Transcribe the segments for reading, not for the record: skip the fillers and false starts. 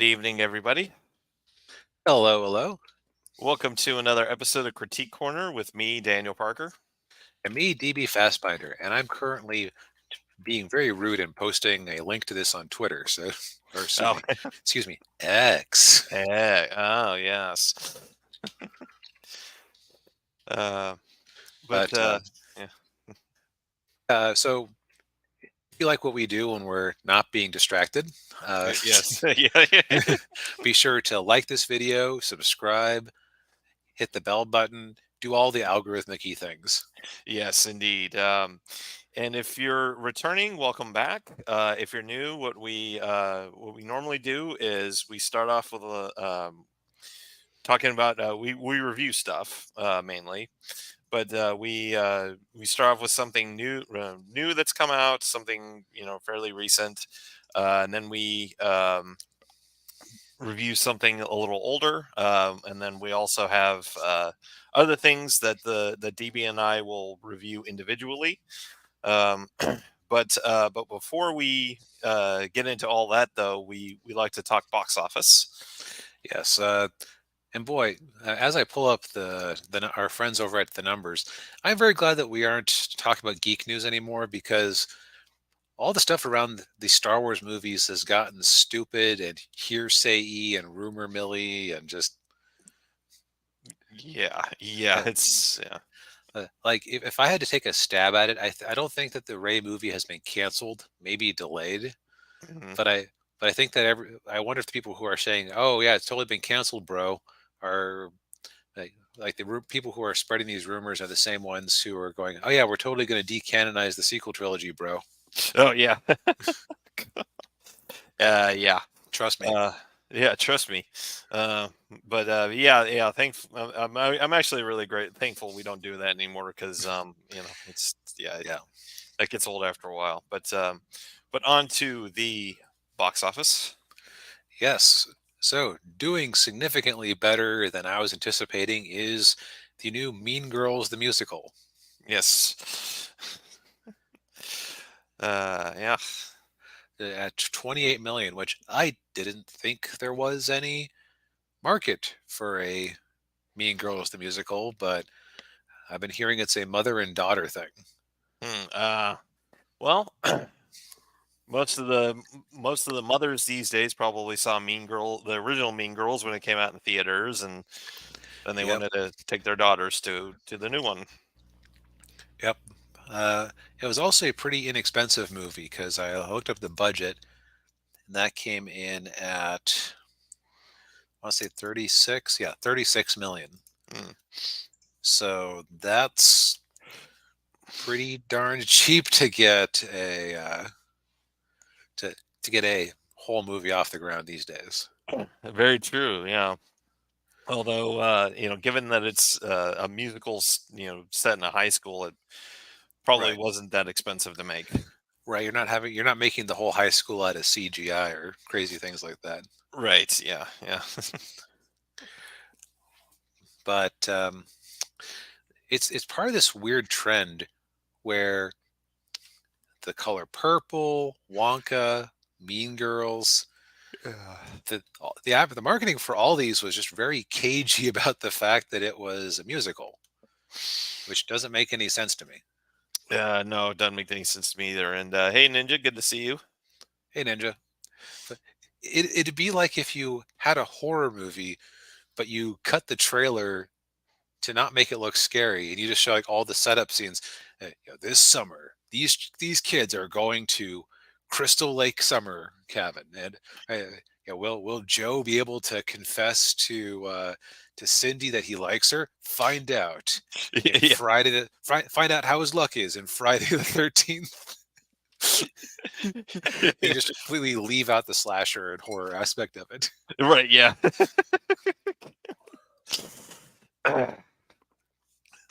evening, everybody. Hello, hello. Welcome to another episode of Critique Corner with me, Daniel Parker. And me, DB Fastbinder, and I'm currently being very rude and posting a link to this on Twitter. So, or Oh, excuse me, X. yes. Uh, but But yeah, so if you like what we do when we're not being distracted, yes, yeah, yeah. be sure to like this video, subscribe, hit the bell button, do all the algorithmic-y things. Yes, indeed. And if you're returning, welcome back. If you're new, what we normally do is we start off with talking about we review stuff mainly. But we start off with something new that's come out, something fairly recent, and then we review something a little older, and then we also have other things that the DB and I will review individually. Um, but before we get into all that, though, we like to talk box office. Yes. And boy, as I pull up our friends over at the numbers, I'm very glad that we aren't talking about geek news anymore because all the stuff around the Star Wars movies has gotten stupid and hearsay-y and rumor milly and just Yeah, uh, it's yeah. like if I had to take a stab at it, I don't think that the Ray movie has been canceled, maybe delayed, Mhm. but I think that I wonder if the people who are saying, "Oh yeah, it's totally been canceled, bro," are like people who are spreading these rumors are the same ones who are going, "Oh yeah, we're totally going to decanonize the sequel trilogy, bro." Oh yeah, yeah. Trust me. Uh, yeah, trust me. Uh, but yeah. I'm actually really thankful we don't do that anymore because it's yeah, Yeah. that gets old after a while. But on to the box office. Yes. So, doing significantly better than I was anticipating is the new Mean Girls the musical. Yes. Yeah. At 28 million, which I didn't think there was any market for a Mean Girls the musical, but I've been hearing it's a mother and daughter thing. Well, most of the mothers these days probably saw the original Mean Girls when it came out in theaters, and then they Yep. wanted to take their daughters to the new one. Yep. Uh, it was also a pretty inexpensive movie because I looked up the budget and that came in at, I want to say 36. Yeah, 36 million. Mm. So that's pretty darn cheap to get to get a whole movie off the ground these days. Very true. Yeah. Although, given that it's a musical, set in a high school, it probably Right. wasn't that expensive to make. Right. You're not making the whole high school out of CGI or crazy things like that. Right. Yeah. Yeah. But it's part of this weird trend where the color purple, Wonka, Mean Girls, the marketing for all these was just very cagey about the fact that it was a musical, which doesn't make any sense to me. No, it doesn't make any sense to me either. And hey, Ninja, good to see you. Hey, Ninja. But it'd be like if you had a horror movie, but you cut the trailer to not make it look scary, and you just show like all the setup scenes. This summer, these kids are going to Crystal Lake Summer Cabin, and will Joe be able to confess to Cindy that he likes her? Find out in Yeah. Find out how his luck is in Friday the 13th. You just completely leave out the slasher and horror aspect of it. Right. Yeah.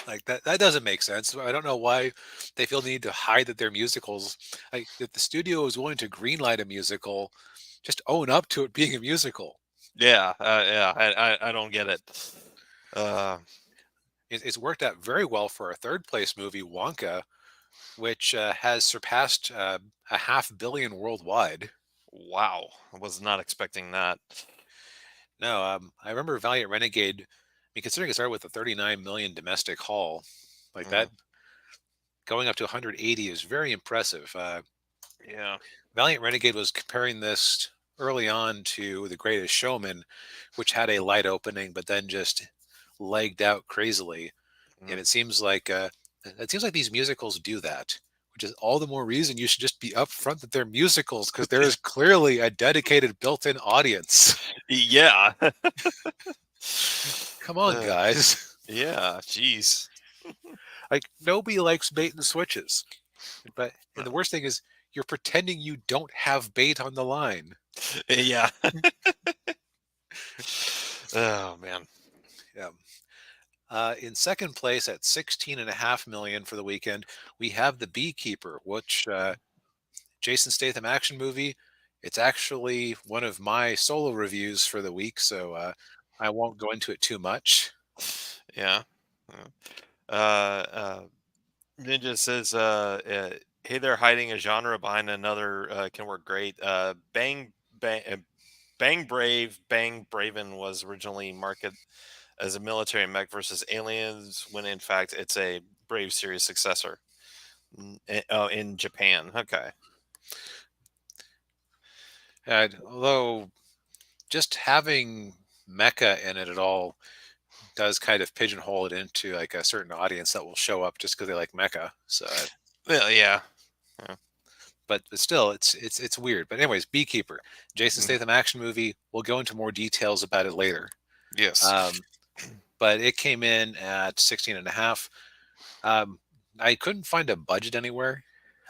Like that doesn't make sense. I don't know why they feel the need to hide that they're musicals. Like if the studio is willing to greenlight a musical, just own up to it being a musical. Yeah. Yeah. I don't get it. Uh, It's worked out very well for a third place movie, Wonka, which has surpassed a half billion worldwide. Wow, I was not expecting that. No, I remember Valiant Renegade. I mean, considering it started with a 39 million domestic haul, like Mhm. that, going up to 180 is very impressive. Yeah. Valiant Renegade was comparing this early on to The Greatest Showman, which had a light opening, but then just legged out crazily. And Mhm. it seems like these musicals do that, which is all the more reason you should just be upfront that they're musicals because there is clearly a dedicated built-in audience. Yeah. Come on, Uh, guys. yeah. Jeez. Like nobody likes bait and switches. And the No. worst thing is you're pretending you don't have bait on the line. Yeah. Oh man. Yeah. In second place at 16.5 million for the weekend, we have The Beekeeper, which Jason Statham action movie. It's actually one of my solo reviews for the week, so I won't go into it too much. Yeah. Yeah. Uh, Ninja says, "Hey, they're hiding a genre behind another. Can work great. Bang Brave, Bang Braven was originally marketed as a military mech versus aliens, when in fact it's a Brave series successor. Oh, in Japan. Okay. Although just having mecha in it at all does kind of pigeonhole it into like a certain audience that will show up just because they like mecha. Well, yeah. Yeah. But still, it's weird. But anyways, Beekeeper, Jason Mhm. Statham action movie. We'll go into more details about it later. Yes. Um, but it came in at 16 and a half. I couldn't find a budget anywhere.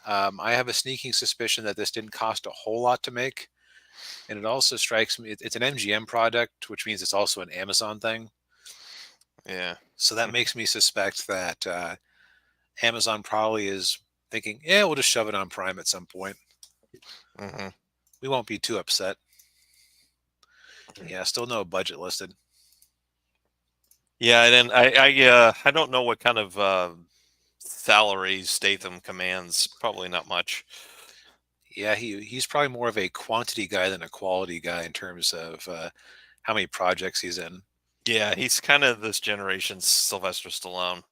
I have a sneaking suspicion that this didn't cost a whole lot to make. And it also strikes me, it's an MGM product, which means it's also an Amazon thing. Yeah. So that makes me suspect that Amazon probably is thinking, yeah, we'll just shove it on Prime at some point. Hmm. We won't be too upset. Yeah, still no budget listed. Yeah, and then I don't know what kind of salaries Statham commands. Probably not much. Yeah, he's probably more of a quantity guy than a quality guy in terms of how many projects he's in. Yeah, he's kind of this generation's Sylvester Stallone.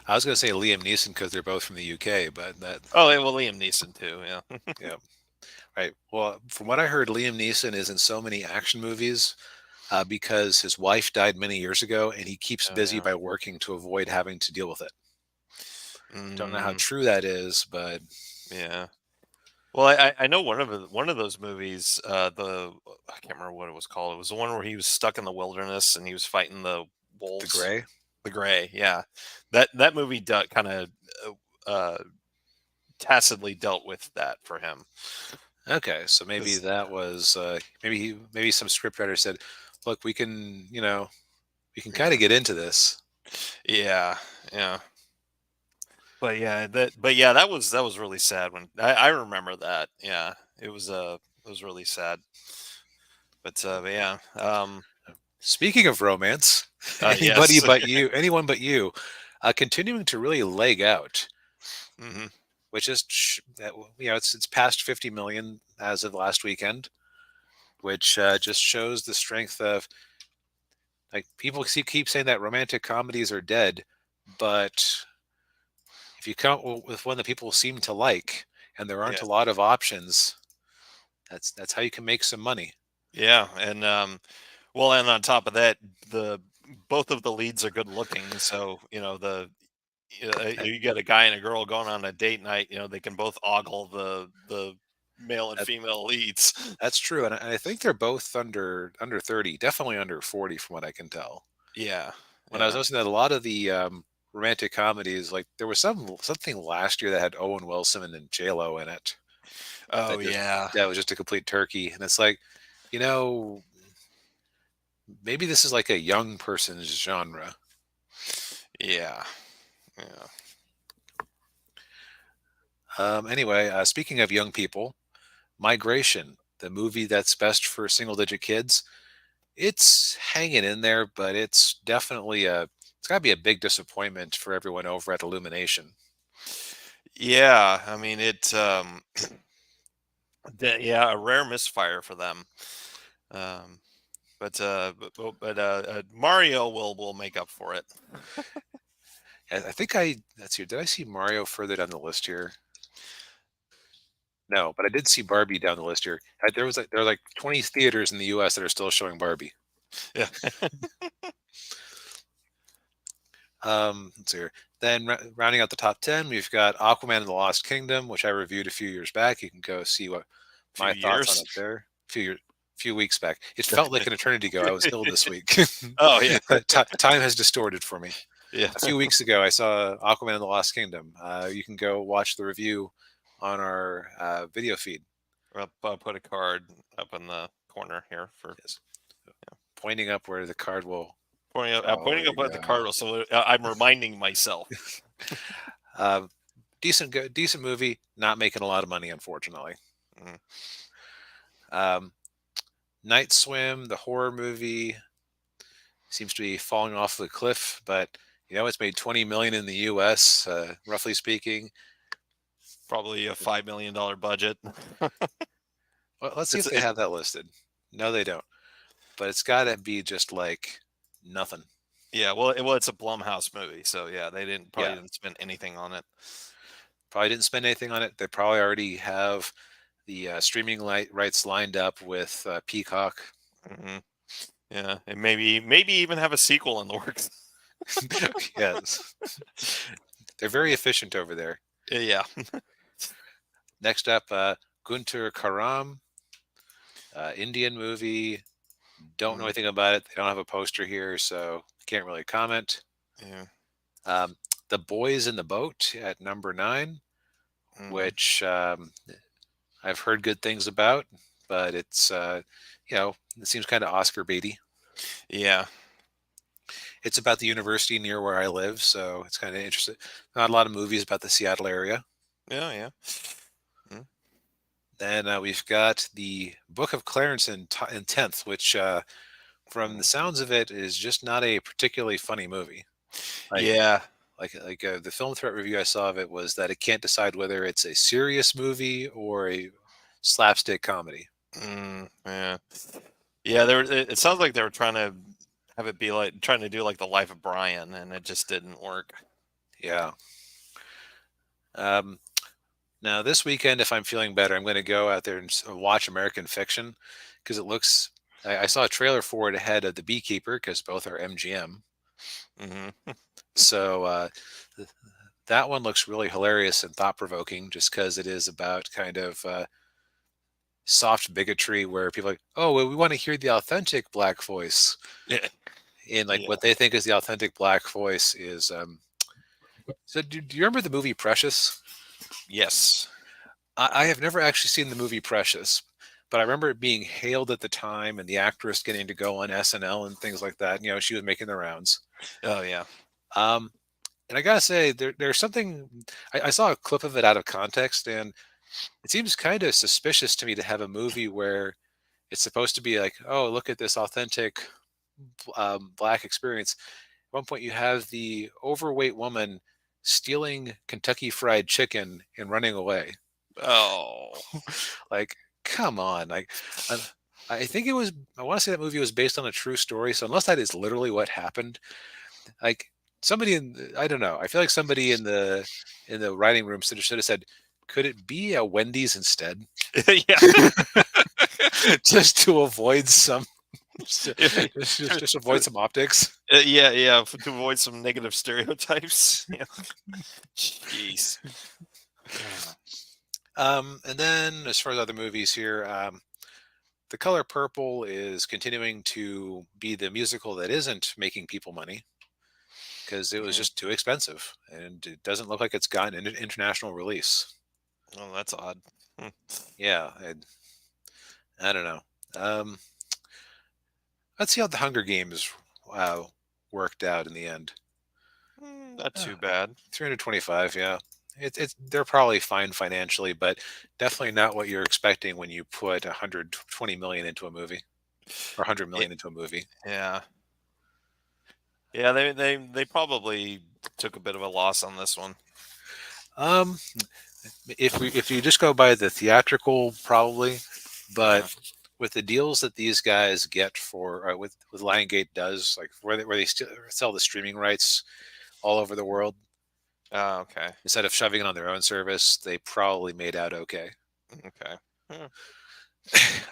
I was going to say Liam Neeson because they're both from the UK, but Oh, yeah, well, Liam Neeson too. Yeah. yeah, right. Well, from what I heard, Liam Neeson is in so many action movies because his wife died many years ago, and he keeps Oh busy yeah. by working to avoid having to deal with it. Don't know how Mm, true that is, but yeah. Well, I know one of those movies. I can't remember what it was called. It was the one where he was stuck in the wilderness and he was fighting the The wolves. Gray. The Gray. Yeah. That movie kind of tacitly dealt with that for him. Okay, so maybe 'Cause- that was maybe some scriptwriter said, "Look, we can kind of yeah. get into this." Yeah. Yeah. But yeah, that was really sad when I remember that. Yeah. It was really sad. But yeah. Speaking of romance, Yes. anyone but you, continuing to really leg out, Hmm. which is it's past 50 million as of last weekend, which just shows the strength of like people keep saying that romantic comedies are dead, but if you come up with one that people seem to like, and there aren't a Yes. lot of options, that's how you can make some money. Yeah, and well, and on top of that, the both of the leads are good looking. So you got a guy and a girl going on a date night. They can both ogle the male and That, female leads. that's true, and I think they're both under 30, definitely under 40, from what I can tell. Yeah, When I was yeah. noticing that a lot of the romantic comedies, like there was something last year that had Owen Wilson and J Lo in it Oh that just yeah, that was just a complete turkey, and it's like, you know, maybe this is like a young person's genre. yeah, yeah. Anyway, speaking of young people, Migration, the movie that's best for single digit kids, it's hanging in there, but it's got to be a big disappointment for everyone over at Illumination. Yeah, I mean Yeah, a rare misfire for them. Um, but Mario will make up for it. I think let's see. Did I see Mario further down the list here? No, but I did see Barbie down the list here. There are like 20 theaters in the U.S. that are still showing Barbie. Yeah. Let's see here. Then rounding out the top 10, we've got Aquaman and the Lost Kingdom, which I reviewed a few years back. You can go see what Few my thoughts on years. it there. Few weeks back. It felt like an eternity ago. I was ill this week. Oh yeah, Time has distorted for me. yeah. A few weeks ago, I saw Aquaman and the Lost Kingdom. You can go watch the review on our video feed. I'll put a card up in the corner here for Yes. Pointing up where the card will. pointing Oh, up at the yeah. card. So I'm reminding myself. Decent movie. Not making a lot of money, unfortunately. Mm. Um, Night Swim, the horror movie, seems to be falling off the cliff, but it's made 20 million in the U.S. Roughly speaking. Probably a $5 million budget. Well, let's see if It's they have that listed. No, they don't. But it's got to be just like nothing. yeah. Well, it's a Blumhouse movie, so yeah, they Yeah, didn't spend anything on it. probably didn't spend anything on it. They probably already have the streaming rights lined up with Peacock. Hmm. Yeah, and maybe even have a sequel in the works. Yes, they're very efficient over there. Yeah. Next up, Guntur Karam, Indian movie. Don't know Mm, anything about it. They don't have a poster here, so can't really comment. yeah. Um, the Boys in the Boat at number 9, Mm, which I've heard good things about, but it seems kind of Oscar baity. yeah. It's about the university near where I live, so it's kind of interesting. Not a lot of movies about the Seattle area. Yeah. Yeah. Mm, Then we've got the Book of Clarence in 10th, which, from the mm. sounds of it, is just not a particularly funny movie. Like, Yeah. the film threat review I saw of it was that it can't decide whether it's a serious movie or a slapstick comedy. Yeah. Yeah. It sounds like they were trying to have it be like trying to do like the life of Brian, and it just didn't work. Yeah. Um, Now this weekend, if I'm feeling better, I'm going to go out there and watch American Fiction because it looks. I saw a trailer for it ahead of The Beekeeper because both are MGM. Hmm. So th- that one looks really hilarious and thought provoking, just because it is about kind of soft bigotry where people are like, oh, well, we want to hear the authentic black voice, Yeah. and like Yeah. what they think is the authentic black voice is. So do you remember the movie Precious? Yes. I have never actually seen the movie Precious, but I remember it being hailed at the time and the actress getting to go on SNL and things like that. She was making the rounds. Oh yeah. Um, and I gotta say, there's something. I saw a clip of it out of context, and it seems kind of suspicious to me to have a movie where it's supposed to be like, oh, look at this authentic black experience. At one point, you have the overweight woman stealing Kentucky Fried Chicken and running away. Oh. Like, come on. I, I think it was. I want to say that movie was based on a true story. So unless that is literally what happened, like somebody I don't know. I feel like somebody in the writing room should have said, "Could it be a Wendy's instead?" Yeah. Just to avoid some, just, To- just avoid some optics. yeah, yeah, to avoid some negative stereotypes. Yeah. Jeez. And then as far as other movies here, The Color Purple is continuing to be the musical that isn't making people money because it was Mm. just too expensive and it doesn't look like it's gotten an international release. Oh, that's odd. Hmm. Yeah, I don't know. Let's see how the Hunger Games uh, worked out in the end. Not Uh, too bad. 325, yeah. They're probably fine financially, but definitely not what you're expecting when you put 120 million into a movie or 100 Y- million into a movie. Yeah, yeah. They probably took a bit of a loss on this one. Um, if you just go by the theatrical, probably, but Uh, with the deals that these guys get for with Lionsgate does, like where they still sell the streaming rights all over the world, okay. instead of shoving it on their own service, they probably made out okay. Okay. Hmm.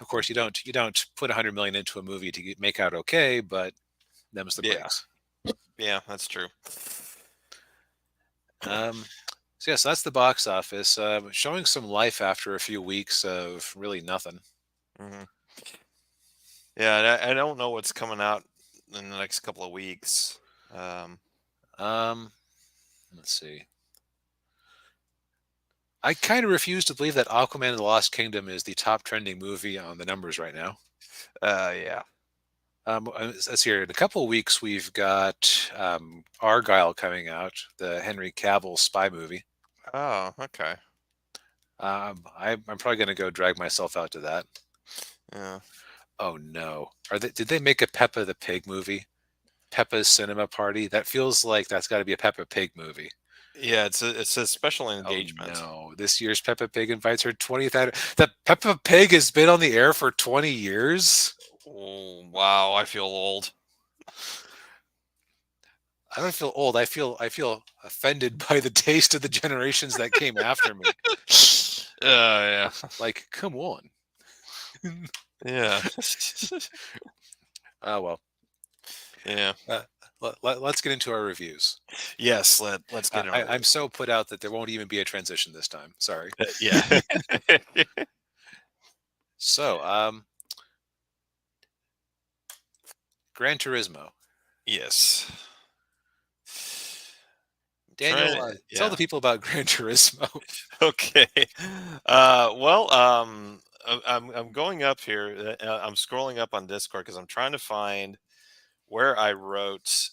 Of course, you don't put 100 million into a movie to make out okay, but them's the Yeah. breaks. Yeah, that's true. Um, so that's the box office, showing some life after a few weeks of really nothing. Hmm. Yeah, and I don't know what's coming out in the next couple of weeks. Um, Um, let's see. I kind of refuse to believe that Aquaman and the Lost Kingdom is the top trending movie on the numbers right now. yeah. Let's see here. In a couple of weeks, we've got Argyle coming out, the Henry Cavill spy movie. Oh, okay. I'm probably going to go drag myself out to that. Yeah. Oh no! Did they make a Peppa the Pig movie? Peppa's Cinema Party? That feels like that's got to be a Peppa Pig movie. Yeah, it's a special Oh engagement. no! This year's Peppa Pig invites her 20th. The Peppa Pig has been on the air for 20 years. Oh, wow, I feel old. I don't feel old. I feel offended by the taste of the generations that came after me. Yeah. Like, come on. Yeah. Oh well. Yeah. Uh, let's get into our reviews. Yes, let's get on I'm so put out that there won't even be a transition this time. Sorry. yeah. So, Gran Turismo. Yes. Daniel, tell Yeah. the people about Gran Turismo. Okay. Well, I'm going up here. I'm scrolling up on Discord because I'm trying to find where I wrote.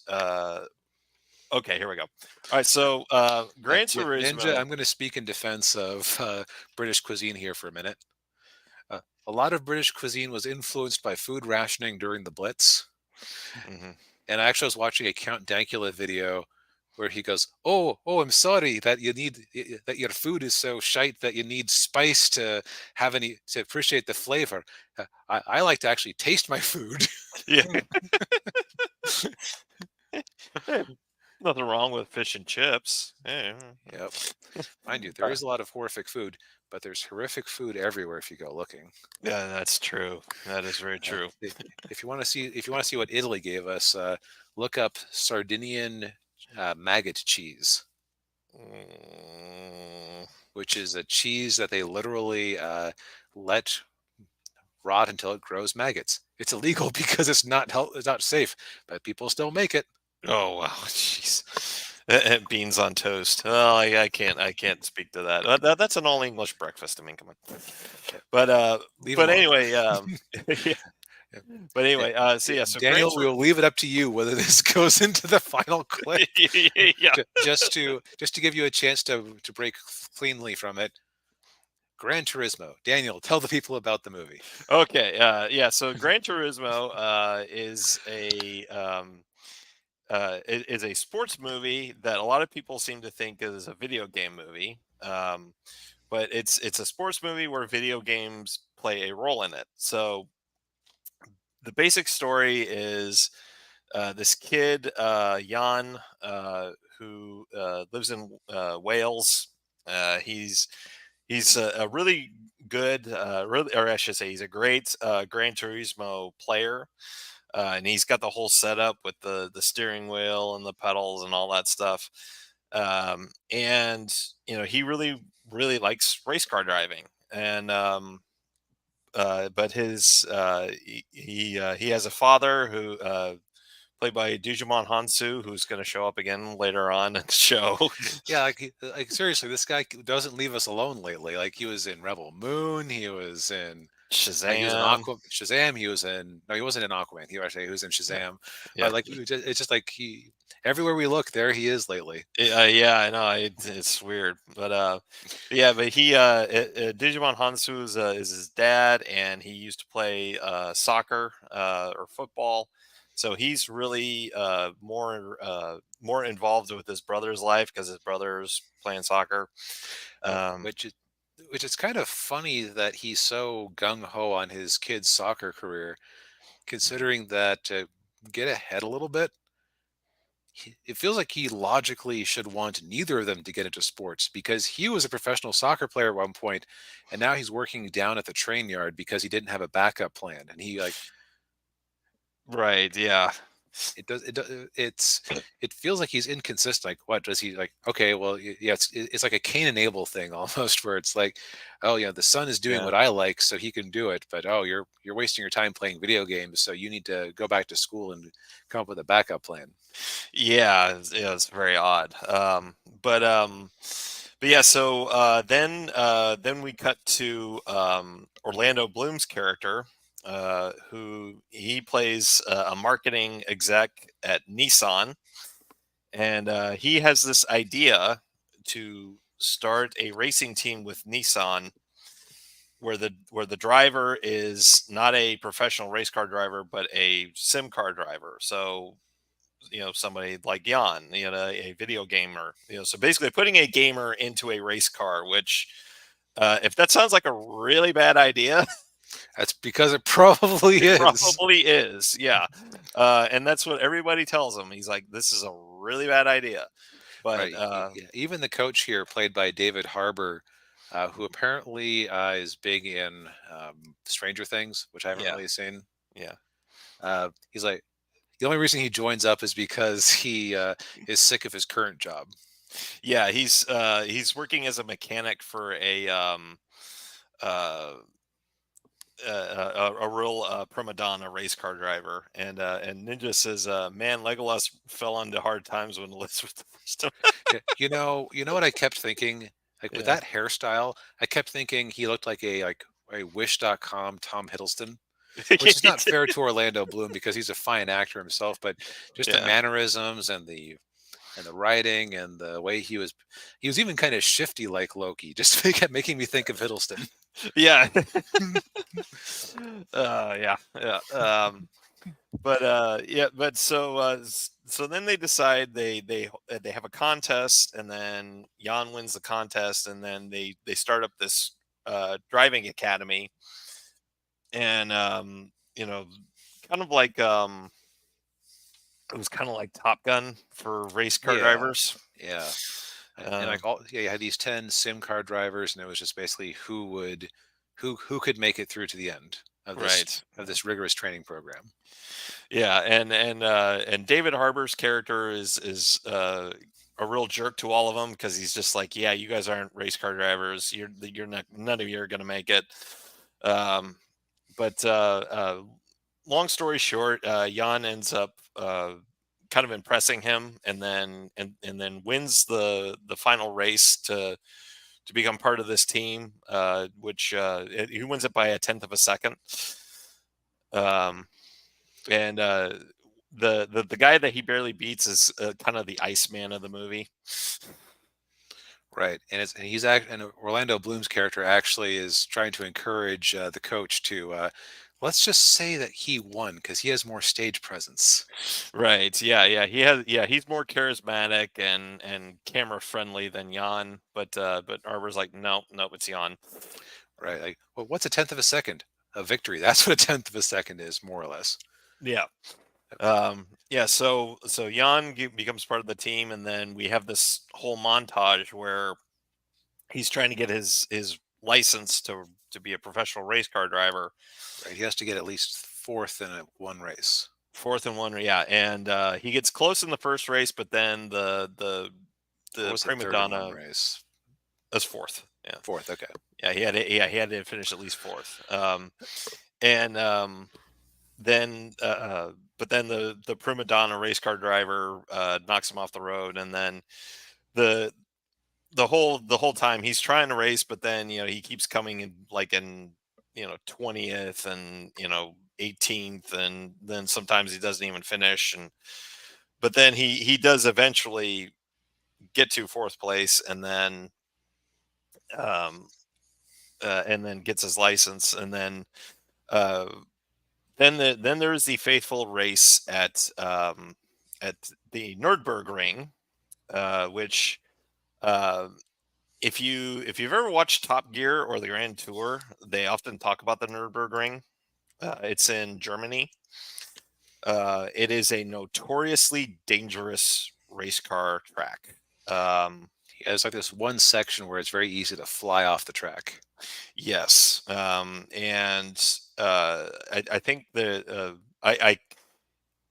Okay, here we go. All right, so Gran Yeah, Ninja, Turismo. I'm going to speak in defense of British cuisine here for a minute. Uh, a lot of British cuisine was influenced by food rationing during the Blitz. Mhm. And I actually was watching a Count Dankula video where he goes, "Oh, I'm sorry that that your food is so shite that you need spice to have any to appreciate the flavor. I like to actually taste my food." Yeah. Hey, nothing wrong with fish and chips. Yeah. Yep, mind you, there Uh, is a lot of horrific food, but there's horrific food everywhere if you go looking. yeah, that's true. That is very Uh, true. if you want to see what Italy gave us, look up Sardinian maggot cheese, Mm, which is a cheese that they literally let rot until it grows maggots. It's illegal because it's not safe, but people still make it. oh wow, jeez. Beans on toast. Oh, I can't speak to that. That's an all English breakfast. I mean, come on. Yeah, But leave it but alone. anyway, yeah. Yeah. But Yeah, anyway, so yeah, so Daniel, we will leave it up to you whether this goes into the final clip. yeah. Just to give you a chance to break cleanly from it. Gran Turismo. Daniel, tell the people about the movie. Okay, yeah. So Gran Turismo is a sports movie that a lot of people seem to think is a video game movie. But it's a sports movie where video games play a role in it. So the basic story is this kid Jan who lives in Wales. He's a really good, really, or I should say, he's a great Gran Turismo player, and he's got the whole setup with the steering wheel and the pedals and all that stuff. And he really likes race car driving, and but he has a father who played by Digimon Hansu, who's going to show up again later on in the show. Yeah, like seriously, this guy doesn't leave us alone lately. Like he was in Rebel Moon, he was in Shazam. Shazam. No, he wasn't in Aquaman. He was in Yeah. Shazam. Yeah. But like it's just like he everywhere we look, there he is lately. Yeah, I know. It's weird, but yeah, but Digimon Hansu is his dad, and he used to play soccer or football. So he's really more involved with his brother's life because his brother's playing soccer. uh, Um, which is which is kind of funny that he's so gung ho on his kid's soccer career, considering that to get ahead a little bit, it feels like he logically should want neither of them to get into sports because he was a professional soccer player at one point, and now he's working down at the train yard because he didn't have a backup plan, and he like right. Yeah. it feels like he's inconsistent. Like, what does he like? Okay, well, yeah, it's like a Cain and Abel thing almost, where it's like, oh yeah, the son is doing Yeah. what I like, so he can do it, but oh, you're wasting your time playing video games, so you need to go back to school and come up with a backup plan. Yeah, it's very odd. But yeah, so then we cut to Orlando Bloom's character, who he plays a marketing exec at Nissan, and he has this idea to start a racing team with Nissan where the driver is not a professional race car driver but a sim car driver. So somebody like Jan, a video gamer. So basically putting a gamer into a race car, which if that sounds like a really bad idea, That's because it probably it is. probably is. Yeah. And that's what everybody tells him. He's like, this is a really bad idea. But Right. Yeah. Even the coach here, played by David Harbour, who apparently is big in Stranger Things, which I haven't yeah, really seen. yeah, He's like, the only reason he joins up is because he is sick of his current job. yeah. He's working as a mechanic for uh, a real prima donna race car driver, and Ninja says, "Man, Legolas fell into hard times when Elizabeth forced him." Yeah, you know what I kept thinking? Like with Yeah, that hairstyle, I kept thinking he looked like a Wish.com Tom Hiddleston, which is not fair to Orlando Bloom because he's a fine actor himself, but just the yeah, mannerisms and the writing and the way he was even kind of shifty like Loki, just kept making me think of Hiddleston. yeah, yeah, yeah. But so then they decide they have a contest, and then Jan wins the contest, and then they start up this driving academy, and kind of like it was kind of like Top Gun for race car Yeah, drivers. yeah. And Uh, like all yeah, you had these 10 sim car drivers, and it was just basically who could make it through to the end of this right. of this rigorous training program. Yeah, and David Harbour's character is a real jerk to all of them because he's just like, yeah, you guys aren't race car drivers. You're not, none of you are gonna make it. Um, but long story short, Jan ends up kind of impressing him, and then wins the final race to become part of this team, which he wins it by a tenth of a second. Um, and the guy that he barely beats is kind of the Iceman of the movie. Right. And Orlando Bloom's character actually is trying to encourage the coach to let's just say that he won because he has more stage presence. Right. Yeah. He's more charismatic and camera friendly than Jan, but Arbor's like, no, no, it's Jan. Right. Like, well, what's a tenth of a second? A victory. That's what a tenth of a second is, more or less. Yeah. Yeah. So Jan becomes part of the team, and then we have this whole montage where he's trying to get his license to be a professional race car driver. Right. He has to get at least fourth in one race. Fourth and one, yeah, and he gets close in the first race, but then Or the was it prima third in one donna race? is fourth. Yeah, Fourth. Okay. he had to finish at least fourth. And then but then the prima donna race car driver knocks him off the road, and then the the whole time he's trying to race, but then he keeps coming in like in 20th and 18th, and then sometimes he doesn't even finish, and but then he does eventually get to fourth place, and then gets his license, and then uh then there's the faithful race at the Nürburgring, which uh, if you've ever watched Top Gear or the Grand Tour, they often talk about the Nürburgring. It's in Germany. It is a notoriously dangerous race car track. Um, Yeah, there's like this one section where it's very easy to fly off the track. yes, and I think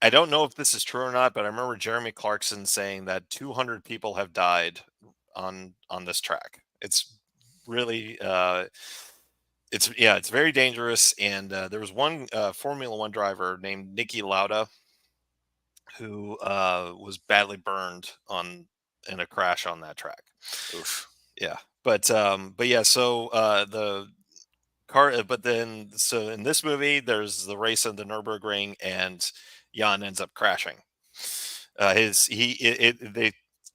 I don't know if this is true or not, but I remember Jeremy Clarkson saying that 200 people have died on this track. It's really it's yeah, it's very dangerous. And there was one Formula One driver named Nicky Lauda who was badly burned on in a crash on that track. Oof. Yeah, but yeah, so the car, but then so in this movie, there's the race in the Nurburgring, and Jan ends up crashing. His he they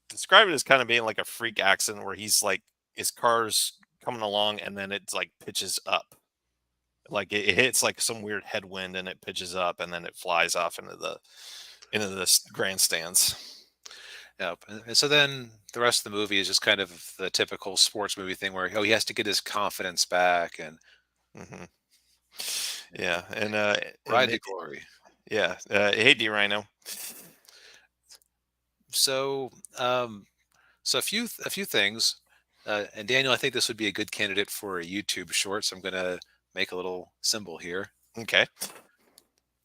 describe it as kind of being like a freak accident where he's like his car's coming along and then it's like pitches up, like it hits like some weird headwind and it pitches up and then it flies off into the grandstands. Yep. And so then the rest of the movie is just kind of the typical sports movie thing where he has to get his confidence back and Hmm. Yeah, and ride to glory. yeah, hey D Rhino. So so a few things. And Daniel, I think this would be a good candidate for a YouTube short. So I'm going to make a little symbol here. Okay.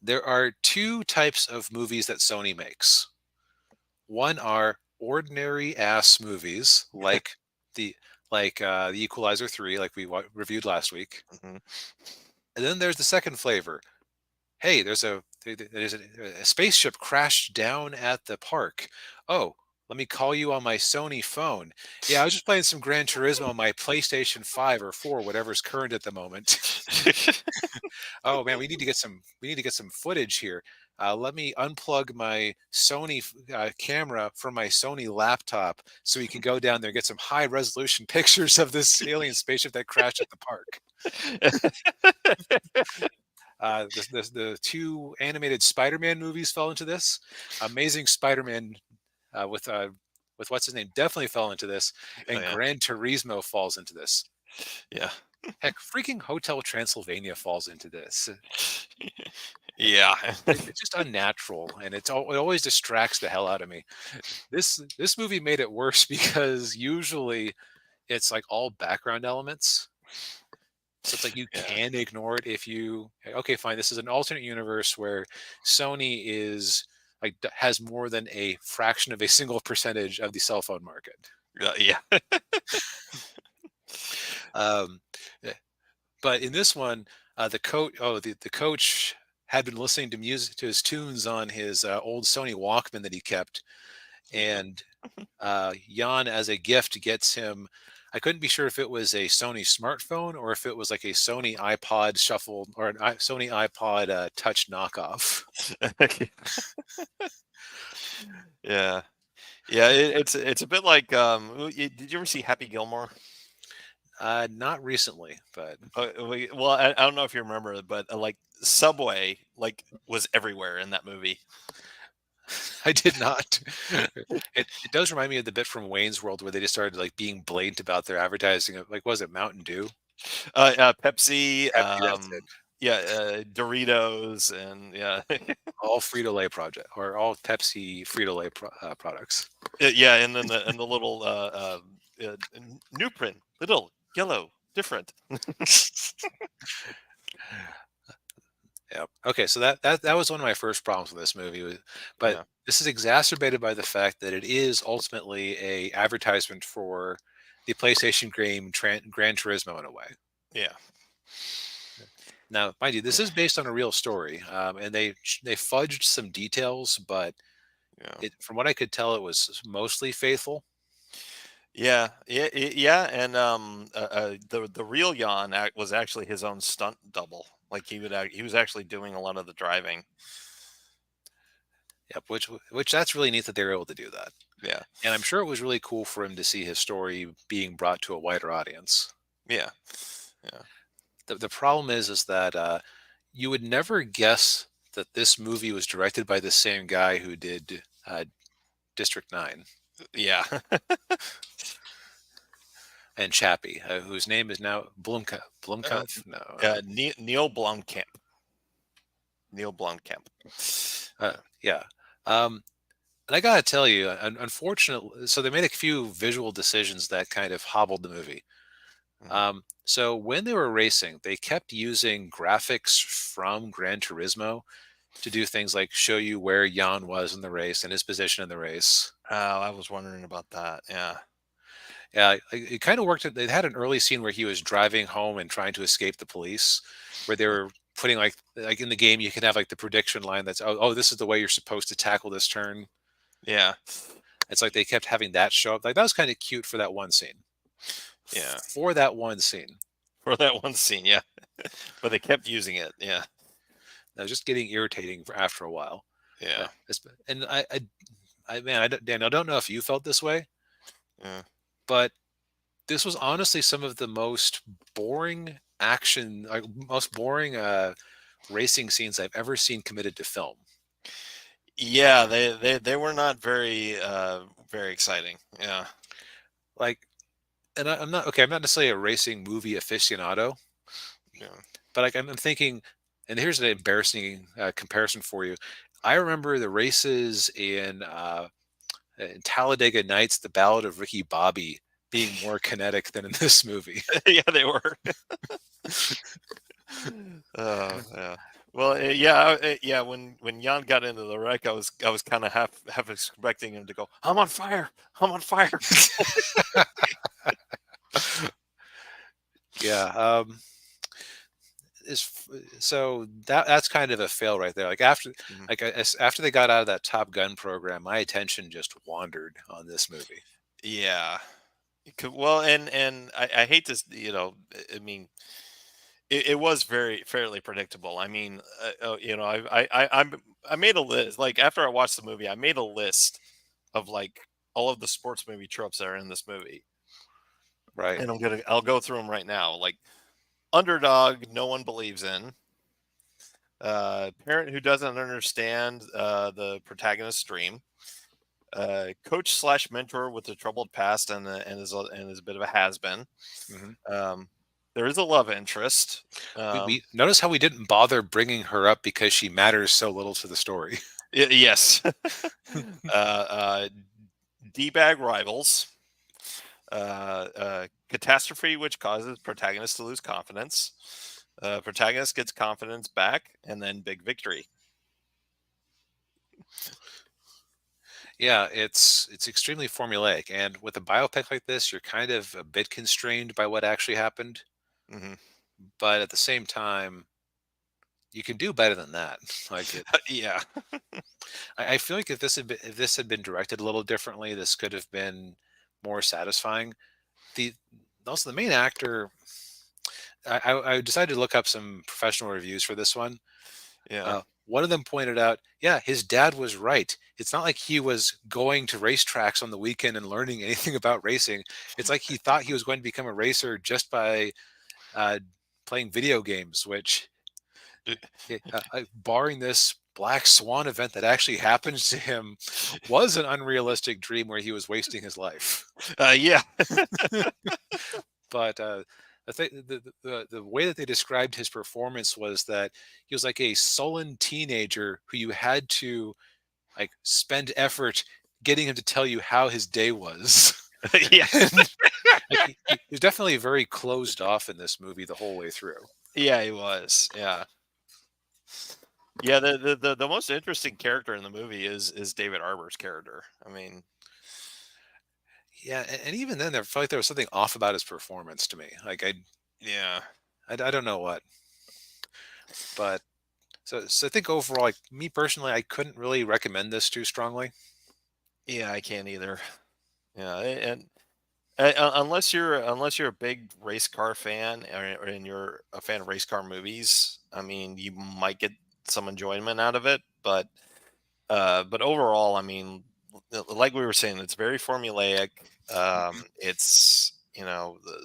There are two types of movies that Sony makes. One are ordinary ass movies the the Equalizer 3, like we reviewed last week. Hmm. And then there's the second flavor. Hey, there's a spaceship crashed down at the park. Oh, let me call you on my Sony phone. Yeah, I was just playing some Gran Turismo on my PlayStation 5 or 4, whatever's current at the moment. Oh man, we need to get some footage here. Let me unplug my Sony camera from my Sony laptop so we can go down there and get some high resolution pictures of this alien spaceship that crashed at the park. The two animated Spider-Man movies fell into this. Amazing Spider-Man with what's his name definitely fell into this, Oh, and yeah, Gran Turismo falls into this. yeah, Heck, freaking Hotel Transylvania falls into this. yeah. It's just unnatural, and it always distracts the hell out of me. This movie made it worse because usually it's like all background elements. So it's like you Yeah, can ignore it if you okay, fine. This is an alternate universe where Sony is like has more than a fraction of a single percentage of the cell phone market. yeah. Um, eh, but in this one, the coach had been listening to music to his tunes on his old Sony Walkman that he kept, Yeah. and Jan, as a gift, gets him. I couldn't be sure if it was a Sony smartphone or if it was like a Sony iPod Shuffle or an Sony iPod Touch knockoff. Yeah, yeah. It's a bit like did you ever see Happy Gilmore? Not recently, but Well, I don't know if you remember, but like Subway like was everywhere in that movie. I did not. It does remind me of the bit from Wayne's World where they just started like being blatant about their advertising of like was it Mountain Dew? Pepsi, Pepsi, that's it. yeah, Doritos, and yeah, All Frito Lay project or all Pepsi Frito Lay products. yeah, and then the little new print, little yellow, different. Yeah. Okay, so that was one of my first problems with this movie, but Yeah, this is exacerbated by the fact that it is ultimately a advertisement for the PlayStation game Gran Turismo in a way. yeah, Now, mind you, this is based on a real story, and they fudged some details, but yeah. from what I could tell, it was mostly faithful. Yeah, and the real Jan was actually his own stunt double. Like he was actually doing a lot of the driving. Yep, which that's really neat that they were able to do that, Yeah, and I'm sure it was really cool for him to see his story being brought to a wider audience. yeah, yeah, The problem is that You would never guess that this movie was directed by the same guy who did District 9 Yeah. and Chappie, whose name is now uh, Blumkampf? No. Neil Blomkamp. Neil Blomkamp. Yeah. Um, and I gotta tell you, unfortunately, so they made a few visual decisions that kind of hobbled the movie. Mhm. So when they were racing, they kept using graphics from Gran Turismo to do things like show you where Jan was in the race and his position in the race. Oh, I was wondering about that. Yeah. Yeah, it kind of worked. They had an early scene where he was driving home and trying to escape the police, where they were putting like in the game you can have like the prediction line that's oh this is the way you're supposed to tackle this turn. Yeah. It's like they kept having that show up. Like that was kind of cute for that one scene. Yeah. For that one scene, For that one scene, yeah. But they kept using it. Yeah. that was just getting irritating after a while. Yeah. And man, Daniel, I don't know if you felt this way, Yeah. but this was honestly some of the most boring action, like most boring racing scenes I've ever seen committed to film. Yeah, they were not very exciting. Yeah. Like, and I'm not okay. I'm not necessarily a racing movie aficionado, Yeah. but like I'm thinking, and here's an embarrassing comparison for you. I remember the races in Talladega Nights, The Ballad of Ricky Bobby, being more kinetic than in this movie. Yeah, they were. Oh, yeah. Well, yeah, yeah. When Jan got into the wreck, I was kind of half expecting him to go, "I'm on fire! I'm on fire!" Yeah. Is so that's kind of a fail right there. Like after Mhm. after they got out of that Top Gun program, my attention just wandered on this movie. Yeah. Well, and I hate this. I mean, it was very fairly predictable. I mean, I made a list. Like after I watched the movie, I made a list of like all of the sports movie tropes that are in this movie, Right. and I'll go through them right now. Like underdog, no one believes in. Parent who doesn't understand the protagonist's dream. Coach slash mentor with a troubled past and is a bit of a has been. Hmm. Um, there is a love interest. We notice how we didn't bother bringing her up because she matters so little to the story. Yes. uh, D-bag rivals. Catastrophe, which causes protagonist to lose confidence. Protagonist gets confidence back, and then big victory. Yeah, it's extremely formulaic, and with a biopic like this, you're kind of a bit constrained by what actually happened, Hmm. but at the same time, you can do better than that. Yeah. I feel like if this had been directed a little differently, this could have been more satisfying. The Also the main actor, I decided to look up some professional reviews for this one. Yeah. One of them pointed out, yeah, his dad was right. It's not like he was going to racetracks on the weekend and learning anything about racing. It's like he thought he was going to become a racer just by uh, playing video games, which, barring this Black Swan event that actually happened to him, was an unrealistic dream where he was wasting his life. Yeah. But the way that they described his performance was that he was like a sullen teenager who you had to like spend effort getting him to tell you how his day was. Yeah. And like he was definitely very closed off in this movie the whole way through. Yeah, he was. Yeah. Yeah, the most interesting character in the movie is David Arbor's character. I mean, Yeah, and even then, I felt like there was something off about his performance to me. Like yeah. I don't know what, but so I think overall, like me personally, I couldn't really recommend this too strongly. Yeah, I can't either. Yeah, and unless you're a big race car fan and you're a fan of race car movies, I mean, you might get some enjoyment out of it, but overall, I mean, like we were saying, it's very formulaic. Mhm.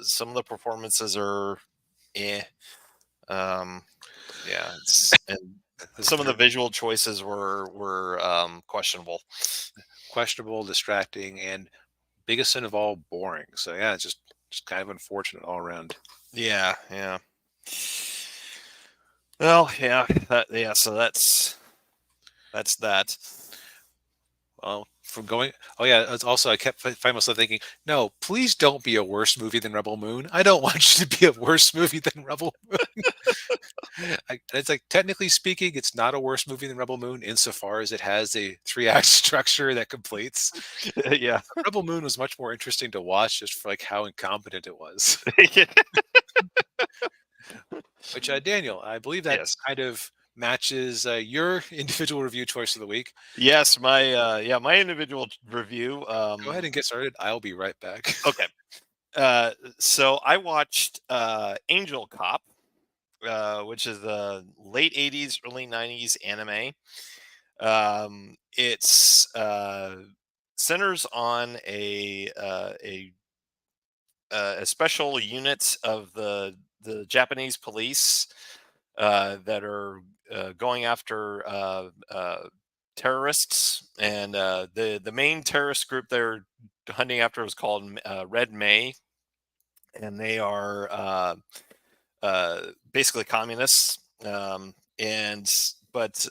Some of the performances are eh. Um, Yeah, it's and That's some of the very visual choices were questionable. questionable, distracting, and biggest sin of all, boring. So yeah, it's just kind of unfortunate all around. Yeah, yeah. Well, yeah, yeah. So that's that. Well, from going, oh yeah, it's also I kept find myself thinking, no, please don't be a worse movie than Rebel Moon. I don't want you to be a worse movie than Rebel Moon. It's like technically speaking, it's not a worse movie than Rebel Moon insofar as it has a three-act structure that completes. Yeah. Rebel Moon was much more interesting to watch just for like how incompetent it was. Which Daniel, I believe that Yes. kind of matches your individual review choice of the week. Yes, my yeah, my individual review. Go ahead and get started. I'll be right back. Okay. So I watched Angel Cop, which is the late 80s, early 90s anime. It's centers on a special unit of the Japanese police that are going after terrorists, and the main terrorist group they're hunting after is called Red May, and they are basically communists. And but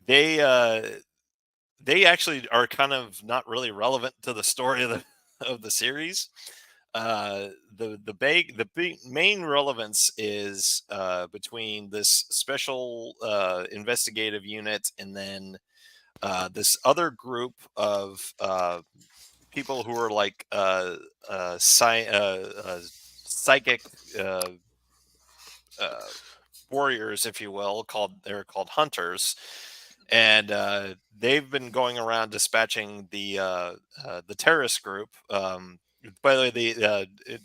they they actually are kind of not really relevant to the story of the of the series. The main relevance is between this special investigative unit and then this other group of people who are like psychic uh, uh, warriors, if you will, they're called hunters, and they've been going around dispatching the terrorist group. By the way, it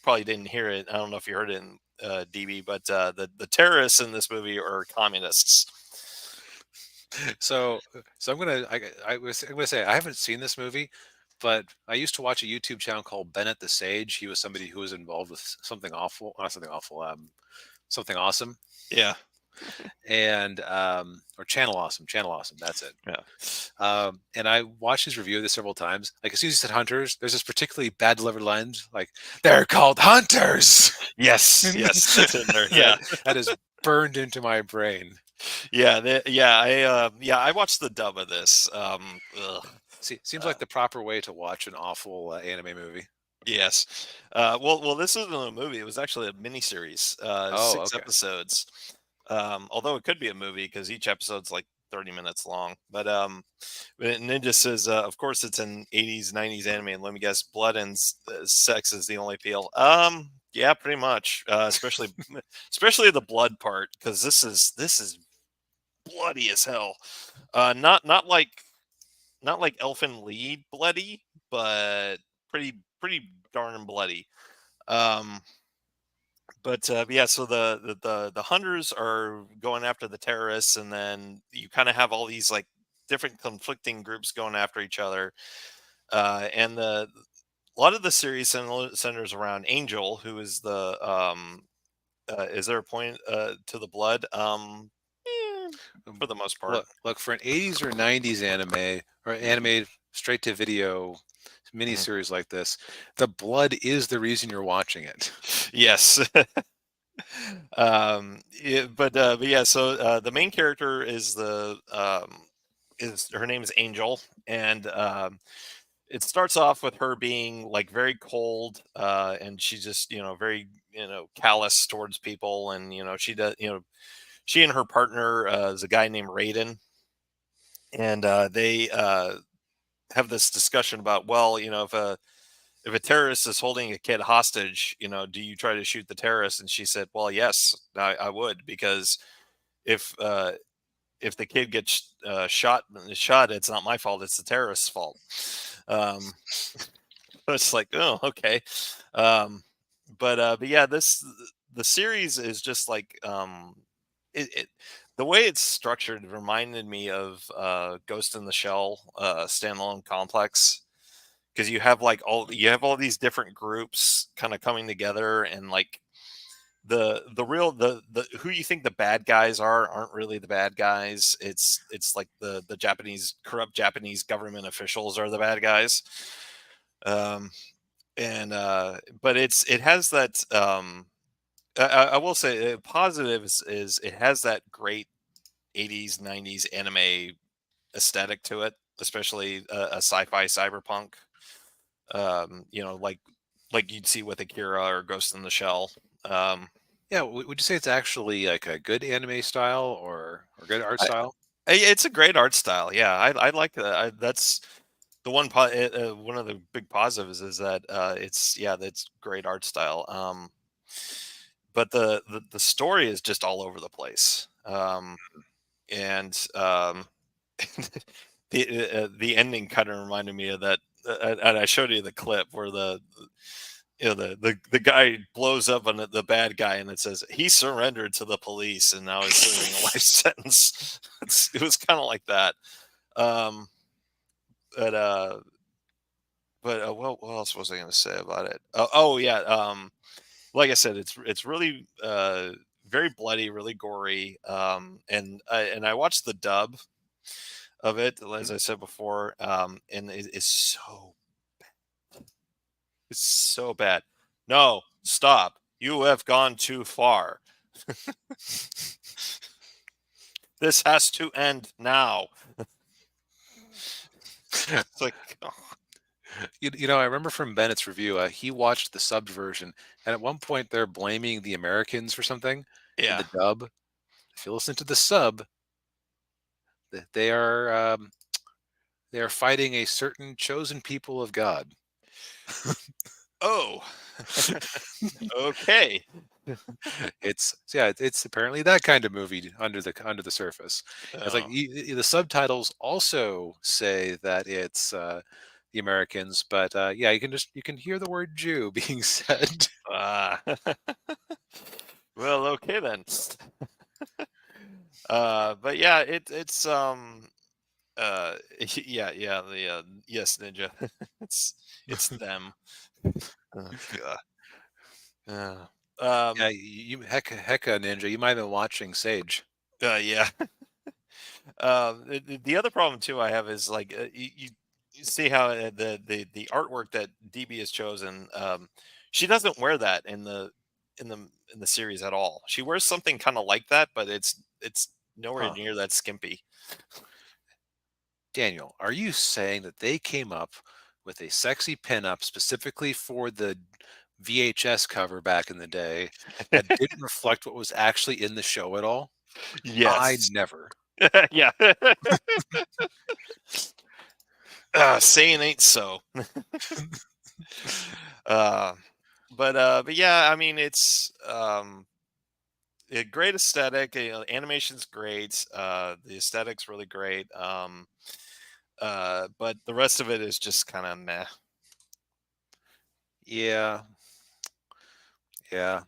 probably didn't hear it. I don't know if you heard it in DB, but the terrorists in this movie are communists. So I'm gonna say I haven't seen this movie, but I used to watch a YouTube channel called Bennett the Sage. He was somebody who was involved with something awful, not something awful, something awesome, Yeah, and or Channel Awesome. That's it. yeah. And I watched his review of this several times. Like as soon as he said hunters, there's this particularly bad delivered lines like they're called hunters. Yes, yes, that's in there. that Yeah, that is burned into my brain. yeah, yeah. I watched the dub of this. Ugh. See, seems Uh, like the proper way to watch an awful anime movie. Yes. Well, this isn't a movie. It was actually a miniseries, Oh, 6 okay. episodes. Although it could be a movie because each episode's like 30 minutes long. But Ninja says, of course, it's an 80s, 90s anime. And let me guess, blood and sex is the only appeal. Yeah, pretty much. Especially the blood part, because this is bloody as hell. Not like Elfin Lead bloody, but pretty darn bloody. Um, but yeah, so the hunters are going after the terrorists, and then you kind of have all these like different conflicting groups going after each other. And the a lot of the series centers around Angel, who is the is there a point to the blood? Eh, Um, for the most part. look for an 80s or 90s anime or animated straight to video Mhm. miniseries like this. The blood is the reason you're watching it. Yes. But yeah, so the main character is her name is Angel, and it starts off with her being like very cold, and she's just very callous towards people, and she does she and her partner is a guy named Raiden, and they have this discussion about, well, if a terrorist is holding a kid hostage, do you try to shoot the terrorist? And she said, well, yes, I would, because if if the kid gets shot, it's not my fault. It's the terrorist's fault. Um, it's like, oh, okay. Um, but yeah, the series is just like it the way it's structured reminded me of Ghost in the Shell standalone complex, because you have all these different groups kind of coming together, and like the real the who you think the bad guys aren't really the bad guys. It's like the Japanese corrupt Japanese government officials are the bad guys. Um, and but it has that I will say positive is it has that great 80s 90s anime aesthetic to it, especially a sci-fi cyberpunk. Like you'd see with Akira or Ghost in the Shell. Um, Yeah, would you say it's actually like a good anime style or good art I, style? it's a great art style. Yeah, I like that. That's the one of the big positives is that it's yeah, that's great art style. But the story is just all over the place. And the ending kind of reminded me of that. And I showed you the clip where the guy blows up on the bad guy, and it says he surrendered to the police and now is serving a life sentence. It was kind of like that. Um, but what else was I going to say about it? Oh yeah, like I said, it's really very bloody, really gory. And I watched the dub of it, as I said before, and it's so bad. No, stop! You have gone too far. This has to end now. It's like, oh, I remember from Bennett's review, he watched the subbed version, and at one point they're blaming the Americans for something in yeah. the dub. If you listen to the sub, they are they are fighting a certain chosen people of God. Oh, okay. It's apparently that kind of movie under the surface. It's like Oh, the subtitles also say that it's the Americans, but yeah, you can hear the word Jew being said. ah. Well, okay then. But yeah, yeah, yes, Ninja. it's it's them. Oh god. Uh, Yeah, um hecka ninja. You might have been watching Sage. yeah. The other problem too I have is like you see how the artwork that DB has chosen. She doesn't wear that in the in the series at all. She wears something kind of like that, but it's nowhere Huh. near that skimpy. Daniel, are you saying that they came up with a sexy pinup specifically for the VHS cover back in the day that didn't reflect what was actually in the show at all? I Yes. never. Yeah. Saying ain't so. uh, but yeah, I mean it's a great aesthetic. You know, animation's great. The aesthetic's really great. But the rest of it is just kind of meh. Yeah, yeah.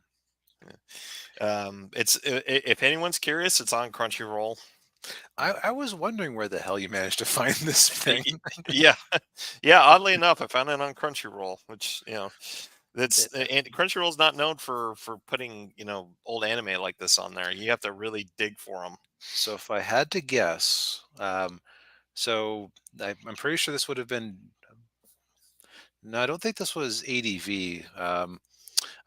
If anyone's curious, it's on Crunchyroll. I was wondering where the hell you managed to find this Y- thing. y- Yeah, yeah. Oddly enough, I found it on Crunchyroll, which that's and Crunchyroll's not known for putting old anime like this on there. You have to really dig for them. So if I had to guess, so I'm pretty sure this would have been. No, I don't think this was ADV.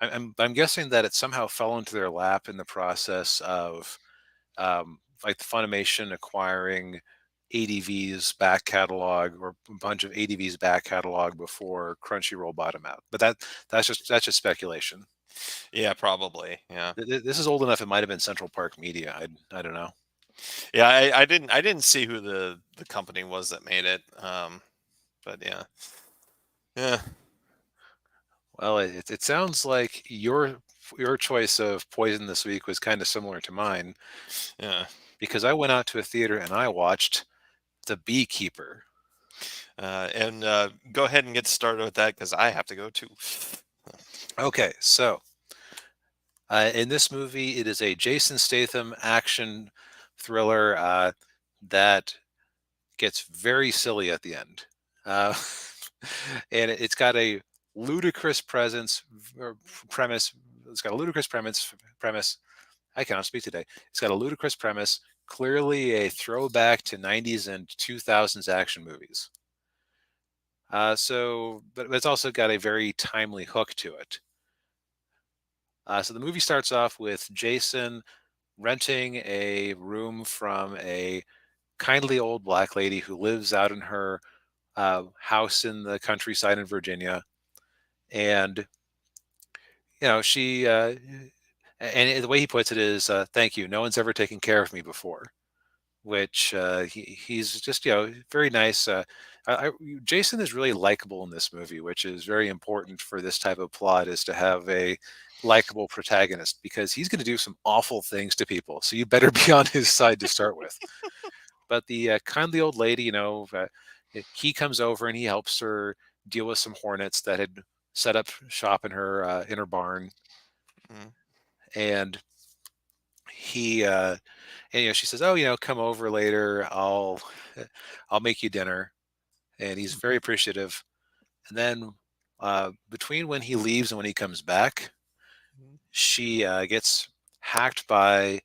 I'm guessing that it somehow fell into their lap in the process of like Funimation acquiring ADV's back catalog or a bunch of ADV's back catalog before Crunchyroll bought them out. But that's just speculation. Yeah, probably. Yeah, This is old enough. It might have been Central Park Media. I don't know. yeah. I didn't see who the company was that made it. But yeah, yeah, Well, it sounds like your choice of Poison this week was kind of similar to mine yeah. because I went out to a theater and I watched The Beekeeper. And go ahead and get started with that because I have to go too. Okay, so in this movie, it is a Jason Statham action thriller that gets very silly at the end. Uh, and it's got a ludicrous premise, it's got a ludicrous premise. I cannot speak today. It's got a ludicrous premise, clearly a throwback to 90s and 2000s action movies. But it's also got a very timely hook to it. So the movie starts off with Jason renting a room from a kindly old black lady who lives out in her house in the countryside in Virginia, and she and the way he puts it is, "Thank you. No one's ever taken care of me before." Which he's just very nice. Jason is really likable in this movie, which is very important for this type of plot, is to have a likable protagonist because he's going to do some awful things to people. So you better be on his side to start with. But the kindly old lady, he comes over and he helps her deal with some hornets that had set up shop in her barn, Mm, and he and she says, "Oh, come over later. I'll make you dinner." And he's very appreciative. And then between when he leaves and when he comes back, mm. she gets hacked by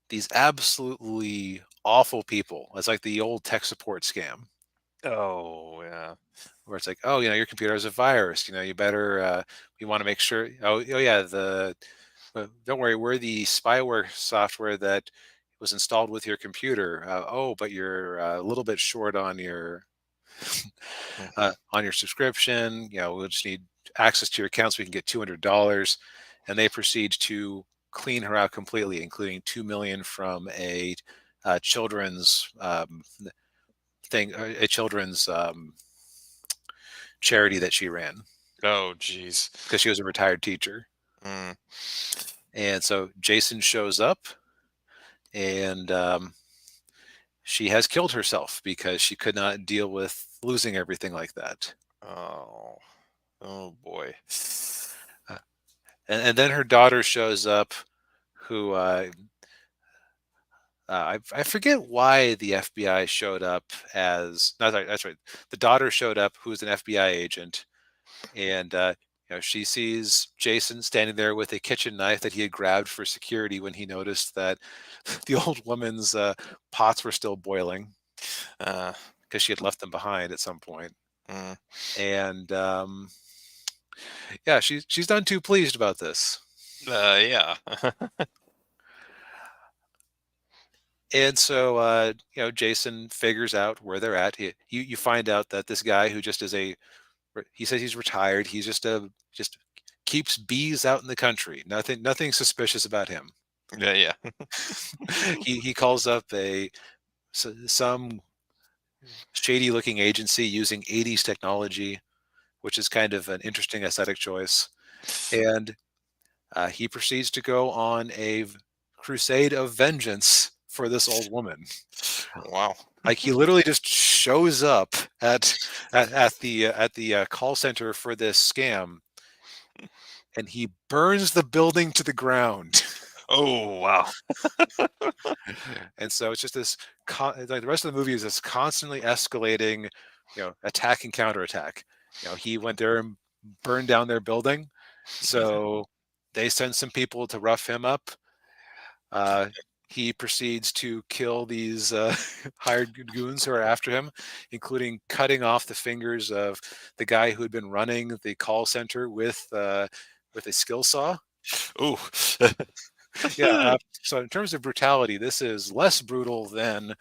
these absolutely awful people. It's like the old tech support scam, Oh yeah. where it's like, "Oh, your computer has a virus. You better. We want to make sure. Oh yeah, don't worry, we're the spyware software that was installed with your computer. But you're a little bit short Hmm. on your subscription. We'll just need access to your account so we can get $200." And they proceed to clean her out completely, including 2 million from a children's a children's charity that she ran Oh geez. because she was a retired teacher. Mm. And so Jason shows up, and she has killed herself because she could not deal with losing everything like that. Oh. Oh boy. Uh, and then her daughter shows up, who I forget why the FBI showed up as. No, that's right. The daughter showed up, who's an FBI agent, and she sees Jason standing there with a kitchen knife that he had grabbed for security when he noticed that the old woman's pots were still boiling Uh, because she had left them behind at some point. mm, And yeah, she's none too pleased about this. yeah. And so Jason figures out where they're at. You find out that this guy who just is he says he's retired. He's just keeps bees out in the country. Nothing suspicious about him. Yeah, yeah. He calls up some shady looking agency using 80s technology, which is kind of an interesting aesthetic choice. And he proceeds to go on a crusade of vengeance for this old woman. Wow. Like, he literally just shows up at the call center for this scam, and he burns the building to the ground. Oh wow. And so it's just this like the rest of the movie is this constantly escalating, attack and counterattack. He went there and burned down their building, so they send some people to rough him up. Uh, he proceeds to kill these hired goons who are after him, including cutting off the fingers of the guy who had been running the call center with a skill saw. Ooh. Yeah. So in terms of brutality, this is less brutal than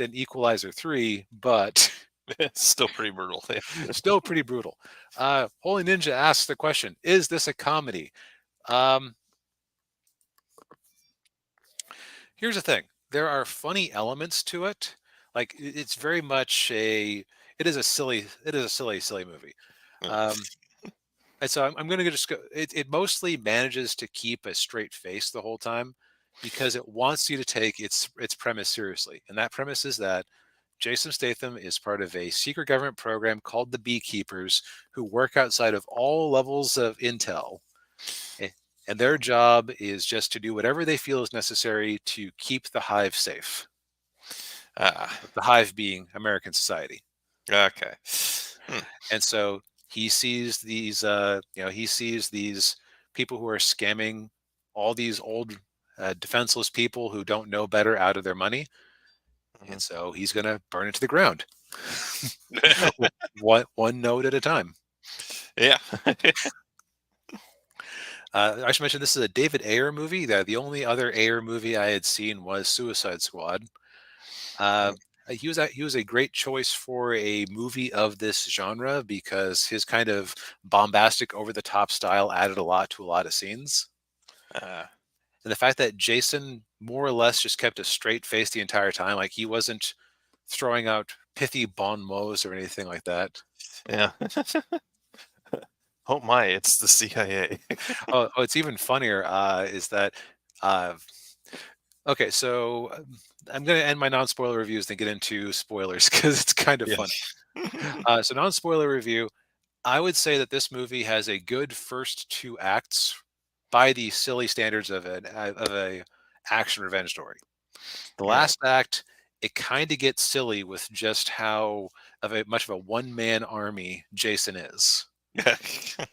Equalizer 3, but It's still pretty brutal. Yeah. still pretty brutal. Holy Ninja asks the question: is this a comedy? Um, Here's the thing: there are funny elements to it. Like, it's very much silly movie. Um, and so I'm going to just go. It mostly manages to keep a straight face the whole time because it wants you to take its premise seriously. And that premise is that Jason Statham is part of a secret government program called the Beekeepers, who work outside of all levels of intel. a- And their job is just to do whatever they feel is necessary to keep the hive safe. Ah, The hive being American society. okay. Hmm. And so he sees these he sees these people who are scamming all these old defenseless people who don't know better out of their money, Mhm. and so he's going to burn it to the ground. One note at a time. Yeah. I should mention this is a David Ayer movie. The only other Ayer movie I had seen was Suicide Squad. Uh, he was a great choice for a movie of this genre because his kind of bombastic, over the top style added a lot to a lot of scenes. Uh, And the fact that Jason more or less just kept a straight face the entire time, like he wasn't throwing out pithy bon mots or anything like that. yeah. Oh my, it's the CIA. It's even funnier is that uh, okay, so I'm going to end my non-spoiler reviews, then get into spoilers because it's kind of Yeah. fun. So non-spoiler review, I would say that this movie has a good first two acts by the silly standards of a action revenge story. The Yeah. last act, it kind of gets silly with just how of a much of a one-man army Jason is. Yeah.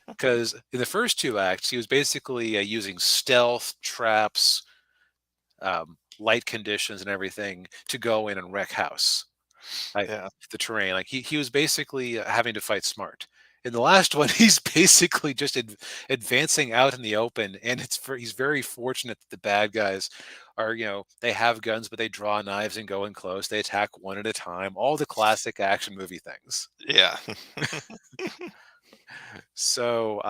Because in the first two acts, he was basically using stealth, traps, light conditions, and everything to go in and wreck house. Like Yeah. the terrain, like he was basically having to fight smart. In the last one, he's basically just advancing out in the open, and he's very fortunate that the bad guys are, they have guns, but they draw knives and go in close. They attack one at a time. All the classic action movie things. Yeah. So,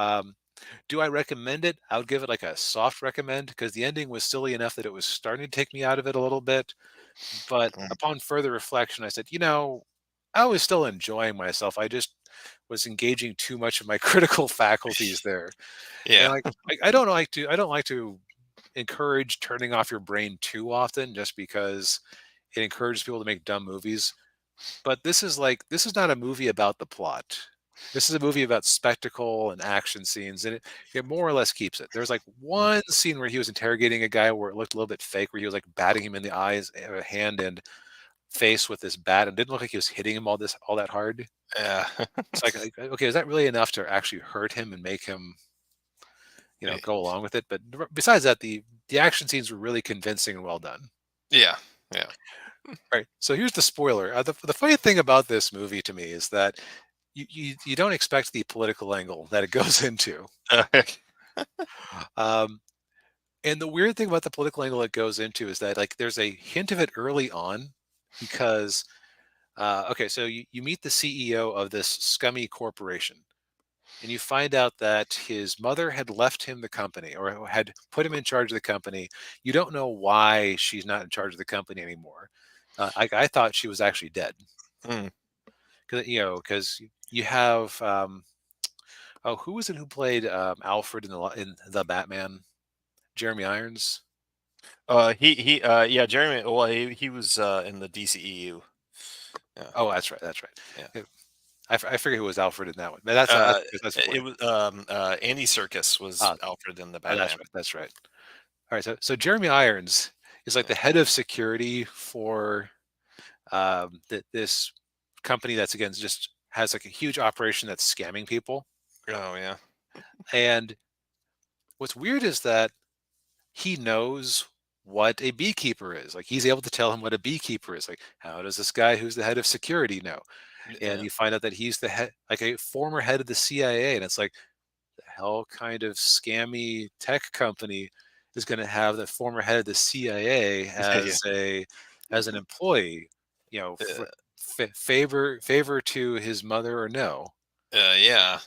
do I recommend it? I would give it like a soft recommend because the ending was silly enough that it was starting to take me out of it a little bit. But Mm. upon further reflection, I said, I was still enjoying myself. I just was engaging too much of my critical faculties there. And Yeah. like I don't like to encourage turning off your brain too often just because it encourages people to make dumb movies. But this is not a movie about the plot. This is a movie about spectacle and action scenes, and it more or less keeps it. There's like Mm. one scene where he was interrogating a guy where it looked a little bit fake, where he was like batting him in the eyes, hand and face with this bat, and didn't look like he was hitting him all that hard. Yeah. It's like, okay, is that really enough to actually hurt him and make him, go along with it? But besides that, the action scenes were really convincing and well done. Yeah. Yeah. Right. So here's the spoiler. The funny thing about this movie to me is that you don't expect the political angle that it goes into. Um, and the weird thing about the political angle it goes into is that like there's a hint of it early on because okay, so you meet the CEO of this scummy corporation, and you find out that his mother had left him the company or had put him in charge of the company. You don't know why she's not in charge of the company anymore. I thought she was actually dead Mm. because you have oh, who was it who played Alfred in the Batman? Jeremy Irons. Yeah, Jeremy. Well, he was in the DCEU. Yeah. Oh, that's right, that's right. Yeah. Yeah, I forget who was Alfred in that one, but Uh, that's it funny. was Andy Circus was Ah, Alfred in the that's Batman. right, that's right. All right, so Jeremy Irons is like the head of security for this company that's again just has like a huge operation that's scamming people. Oh yeah. And what's weird is that he knows what a beekeeper is. Like he's able to tell him what a beekeeper is. Like how does this guy who's the head of security know? And Yeah. you find out that he's the head, like a former head of the CIA, and it's like the hell kind of scammy tech company is going to have the former head of the CIA Yeah. as an employee, Uh, favor to his mother or no. yeah.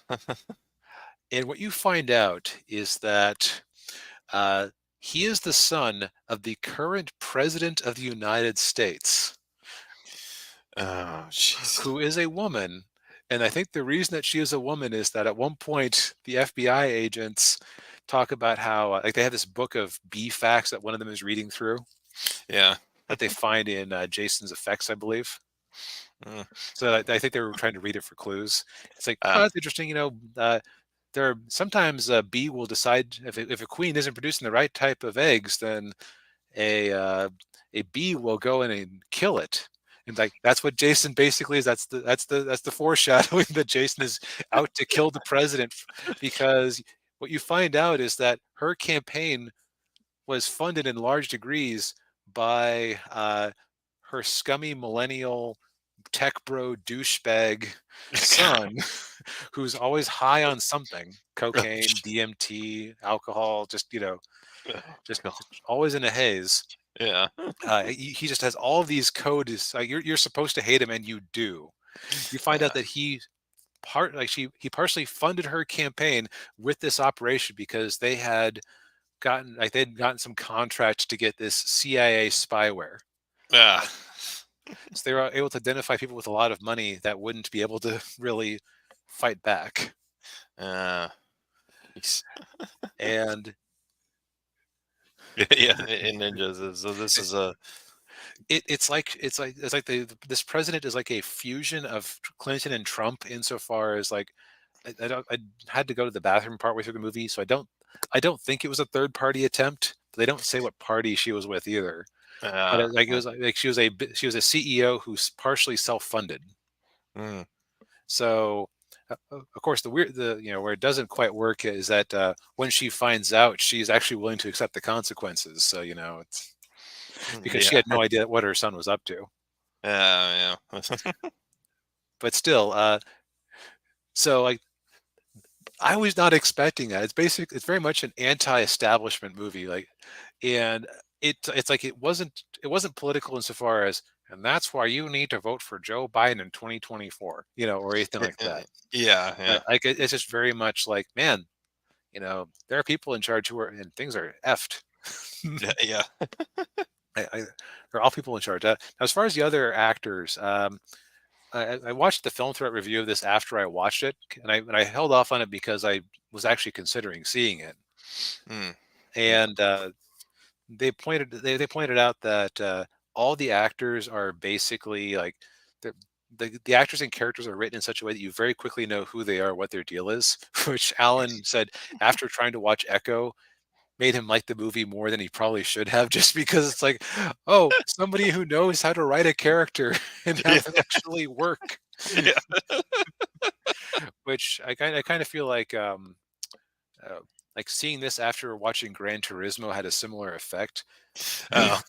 And what you find out is that uh, he is the son of the current president of the United States, Oh jeez. who is a woman. And I think the reason that she is a woman is that at one point the FBI agents talk about how like they have this book of bee facts that one of them is reading through Yeah. that they find in Jason's effects, I believe. Mm. So I think they were trying to read it for clues. It's like, oh, Uh, that's interesting. There are sometimes a bee will decide if a queen isn't producing the right type of eggs, then a uh, a bee will go in and kill it. And like that's what Jason basically is. That's the foreshadowing that Jason is out to kill the president because what you find out is that her campaign was funded in large degrees by her scummy millennial tech bro douchebag son who's always high on something, cocaine, DMT, alcohol, Oh, just God. always in a haze. Yeah. He just has all of these codes. Like you're supposed to hate him, and you do. You find out Yeah. that he partially funded her campaign with this operation because they'd gotten some contracts to get this CIA spyware. Yeah. So they were able to identify people with a lot of money that wouldn't be able to really fight back. Yeah. He's- And yeah. In ninjas. So this is a. it's like this president is like a fusion of Clinton and Trump insofar as like I had to go to the bathroom partway through the movie, so I don't think it was a third party attempt. But they don't say what party she was with either. But like it was like she was a CEO who's partially self funded. Mm, So, of course, the weird the where it doesn't quite work is that when she finds out, she's actually willing to accept the consequences. So it's because she yeah. had no idea what her son was up to. Yeah. But still, so like I was not expecting that. It's very much an anti-establishment movie, like, and it's like it wasn't political insofar as, and that's why you need to vote for Joe Biden in 2024, or anything like that. Yeah. Yeah. Like it's just very much like, man, there are people in charge who are and things are effed. Yeah. Yeah. They're all people in charge. Now, as far as the other actors, I watched the film threat review of this after I watched it, and I held off on it because I was actually considering seeing it. Mm, yeah. And they pointed out that all the actors are basically like the, the actors and characters are written in such a way that you very quickly know who they are, what their deal is. Which Alan said after trying to watch Echo made him like the movie more than he probably should have, just because it's like, oh, somebody who knows how to write a character and Yeah. have it actually work. Yeah. Which I kind of feel uh, like seeing this after watching Gran Turismo had a similar effect. Oh.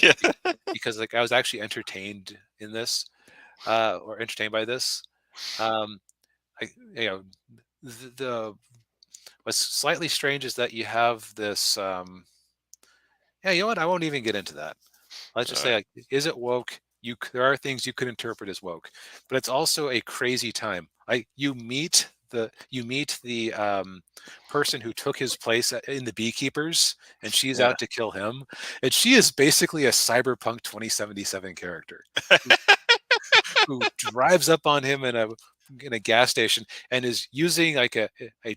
Yeah. be- because like I was actually entertained in this, or entertained by this. Um, I, you know, the what's slightly strange is that you have this. Yeah, you know what? I won't even get into that. Let's All just say, right. like, is it woke? There are things you could interpret as woke, but it's also a crazy time. You meet the person who took his place in the Beekeepers, and she's Yeah. out to kill him, and she is basically a cyberpunk 2077 character who, who drives up on him in a gas station and is using like a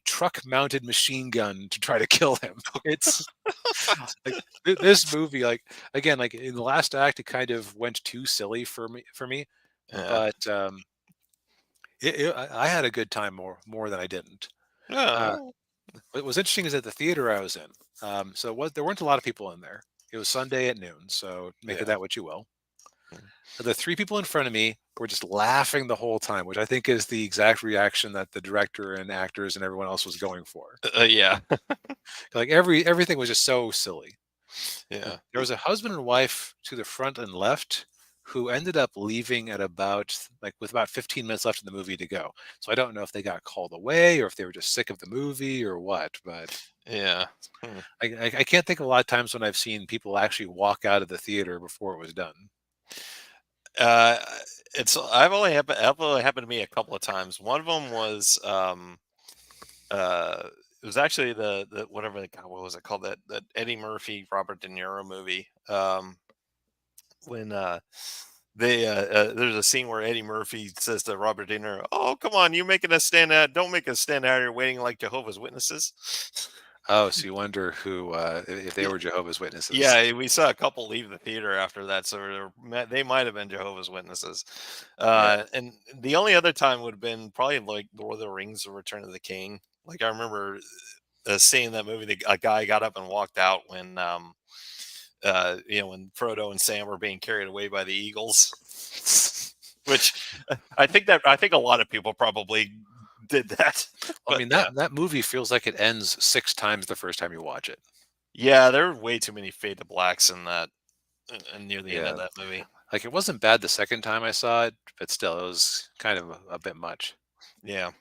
truck mounted machine gun to try to kill him. It's like this movie, like, again, like in the last act it kind of went too silly for me, Yeah. but I had a good time more than I didn't. uh Yeah. what was interesting is that the theater I was in, there weren't a lot of people in there. It was Sunday at noon, so make of Yeah. that what you will. The three people in front of me were just laughing the whole time, which I think is the exact reaction that the director and actors and everyone else was going for. Yeah. Like everything was just so silly. Yeah. There was a husband and wife to the front and left who ended up leaving at with about 15 minutes left in the movie to go. So I don't know if they got called away or if they were just sick of the movie or what, but Yeah. Hmm. I can't think of a lot of times when I've seen people actually walk out of the theater before it was done. Uh, I've only happened to me a couple of times. One of them was it was actually the whatever what was it called, that Eddie Murphy Robert De Niro movie, when there's a scene where Eddie Murphy says to Robert De Niro, "Oh, come on, you making us stand out? Don't make us stand out here waiting like Jehovah's Witnesses." Oh, so you wonder if they Yeah, were Jehovah's Witnesses. yeah, we saw a couple leave the theater after that, so they might have been Jehovah's Witnesses. Yeah. And the only other time would have been probably like Lord of the Rings: The Return of the King. Like I remember seeing that movie, a guy got up and walked out when when Frodo and Sam were being carried away by the eagles, which I think a lot of people probably did that. I But mean, yeah, that movie feels like it ends 6 times the first time you watch it. yeah, there are way too many fade to blacks in that, and near the end of Yeah, that movie. like it wasn't bad the second time I saw it, but still, it was kind of a bit much. Yeah,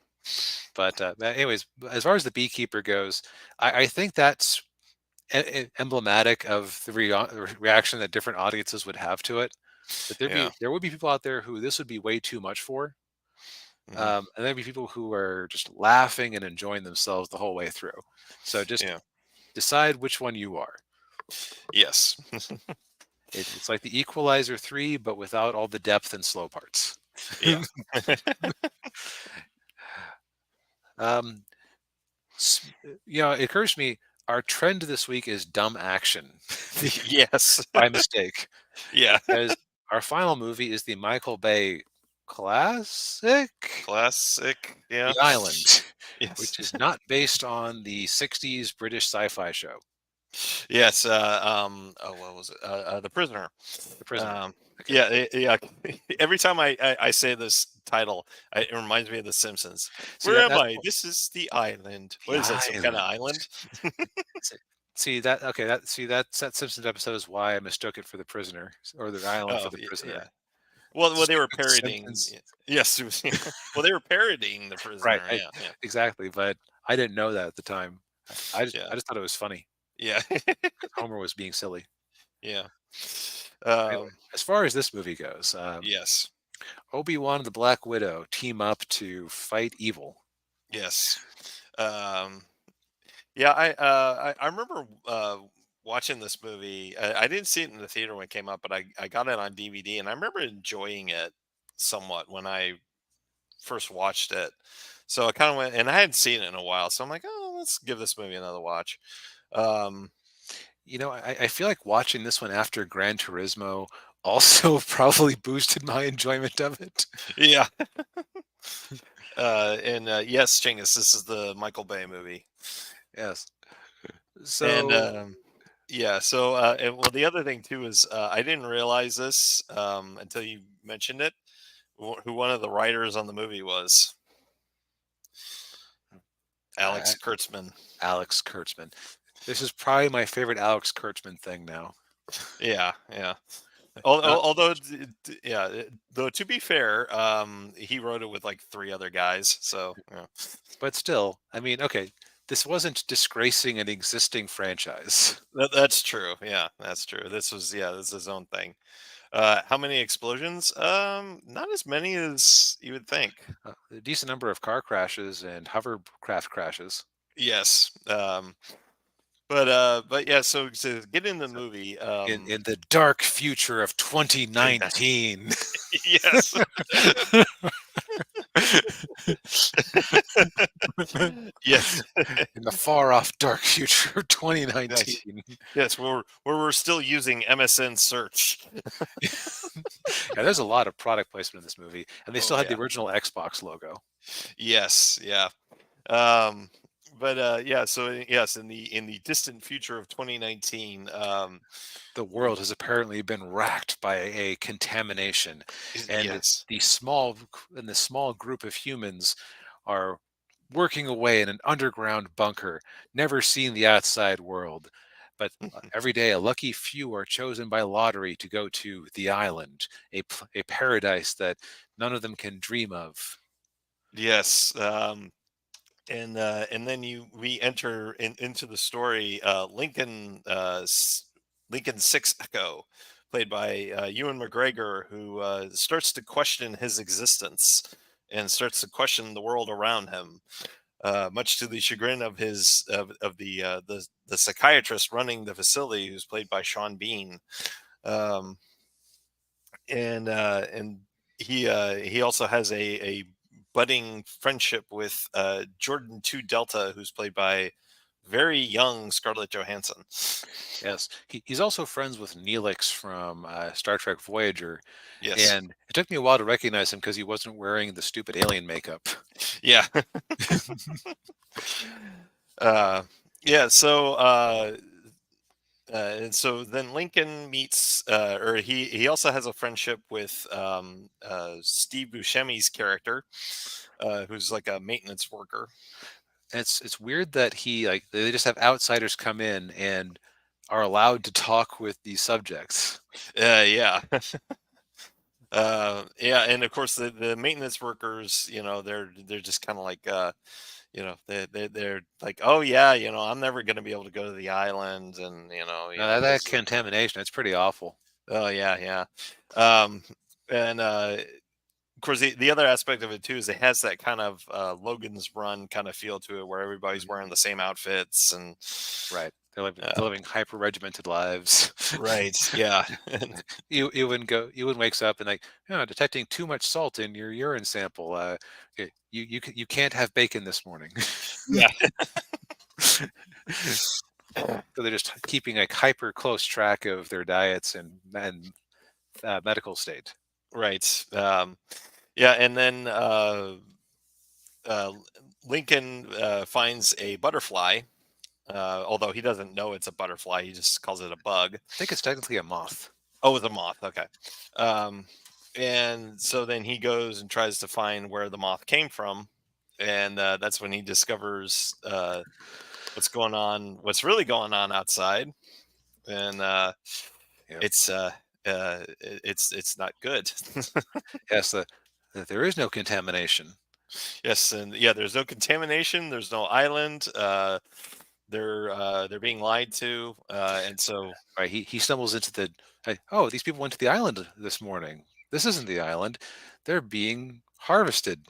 But anyways, as far as the beekeeper goes, I think that's emblematic of the reaction that different audiences would have to it. That yeah, there would be people out there who this would be way too much for, hmm, and there'd be people who are just laughing and enjoying themselves the whole way through. So just yeah, decide which one you are. yes, It's like the Equalizer 3, but without all the depth and slow parts. yeah, um, it occurs to me our trend this week is dumb action yes, by mistake, yeah, because our final movie is the Michael Bay classic, classic, The yeah, Island, yes, which is not based on the 60s British sci-fi show, yes. Oh, what was it? The Prisoner. The Prisoner. Um, Okay. yeah, yeah. Every time I say this title, it reminds me of The Simpsons. See Where that am that's I? This is the island. The What is that? Some kind of Island. island? See see that okay, that Simpsons episode is why I mistook it for The Prisoner, or The Island for Oh, The yeah. Prisoner. Well, they were Stupid parodying. Simpsons. Yes, it was, well, they were parodying The Right, Prisoner. Yeah, yeah, exactly, but I didn't know that at the time. yeah, I just thought it was funny yeah, because Homer was being silly. yeah. Anyway, Um, as far as this movie goes, yes, Obi-Wan and the Black Widow team up to fight evil. yes. Um, yeah, I remember watching this movie. I didn't see it in the theater when it came out, but I got it on DVD, and I remember enjoying it somewhat when I first watched it. So I kind of went, and I hadn't seen it in a while, so I'm like, oh, let's give this movie another watch. Um, I feel like watching this one after Gran Turismo also probably boosted my enjoyment of it. yeah, and yes, Chingus, this is the Michael Bay movie, Yes. and So yeah. So, and, well, the other thing too is I didn't realize this until you mentioned it. Who one of the writers on the movie was? I, Alex Kurtzman. Alex Kurtzman. This is probably my favorite Alex Kurtzman thing now. Yeah, yeah. Not, Although, yeah, though to be fair, he wrote it with like three other guys. So yeah, but still, I mean, okay, this wasn't disgracing an existing franchise. that's true. Yeah, that's true. This is his own thing. How many explosions? Not as many as you would think. A decent number of car crashes and hovercraft crashes. Yes. But yeah. So to get in the So movie, in the dark future of 2019. yes. Yes. In the far off dark future of Yes. 2019. Yes. Where we're still using MSN search. Yeah, there's a lot of product placement in this movie, and they Oh still had the yeah. original Xbox logo. Yes. Yeah. Um, but yeah. So yes, in the distant future of 2019, The world has apparently been racked by a contamination, and yes. the small group of humans are working away in an underground bunker, never seeing the outside world. But every day, a lucky few are chosen by lottery to go to the island, a paradise that none of them can dream of. Yes. And then we enter into the story. Lincoln Six Echo, played by Ewan McGregor, who starts to question his existence and starts to question the world around him, much to the chagrin of the psychiatrist running the facility, who's played by Sean Bean. Um, and he also has a budding friendship with Jordan 2 Delta, who's played by very young Scarlett Johansson. Yes, he's also friends with Neelix from Star Trek Voyager, Yes. and it took me a while to recognize him because he wasn't wearing the stupid alien makeup. Yeah. uh, yeah. So And so then Lincoln meets, or he also has a friendship with Steve Buscemi's character, who's like a maintenance worker. And it's weird that he like they just have outsiders come in and are allowed to talk with these subjects. Yeah. Yeah, and of course the maintenance workers, they're just kind of like, they're like, oh yeah, I'm never going to be able to go to the island, and No, that because contamination, it's pretty awful. oh yeah, yeah. um, and of course the other aspect of it too is it has that kind of Logan's Run kind of feel to it, where everybody's Mhm. wearing the same outfits and Right. They're uh, living hyper regimented lives. right, yeah. Ewan wakes up and like, detecting too much salt in your urine sample. You can't have bacon this morning. Yeah. So they're just keeping like hyper close track of their diets and medical state. Right. Yeah, and then uh, Lincoln finds a butterfly, although he doesn't know it's a butterfly. He just calls it a bug. I think it's technically a moth. Oh, it's a moth. Okay. Um, and so then he goes and tries to find where the moth came from, and that's when he discovers what's going on, what's really going on outside, and Yep. it's it's not good. Yes, that there is no contamination. Yes, and yeah, there's no contamination. There's no island. They're being lied to, and so Right? He stumbles into the hey, oh, these people went to the island this morning. This isn't the island. They're being harvested.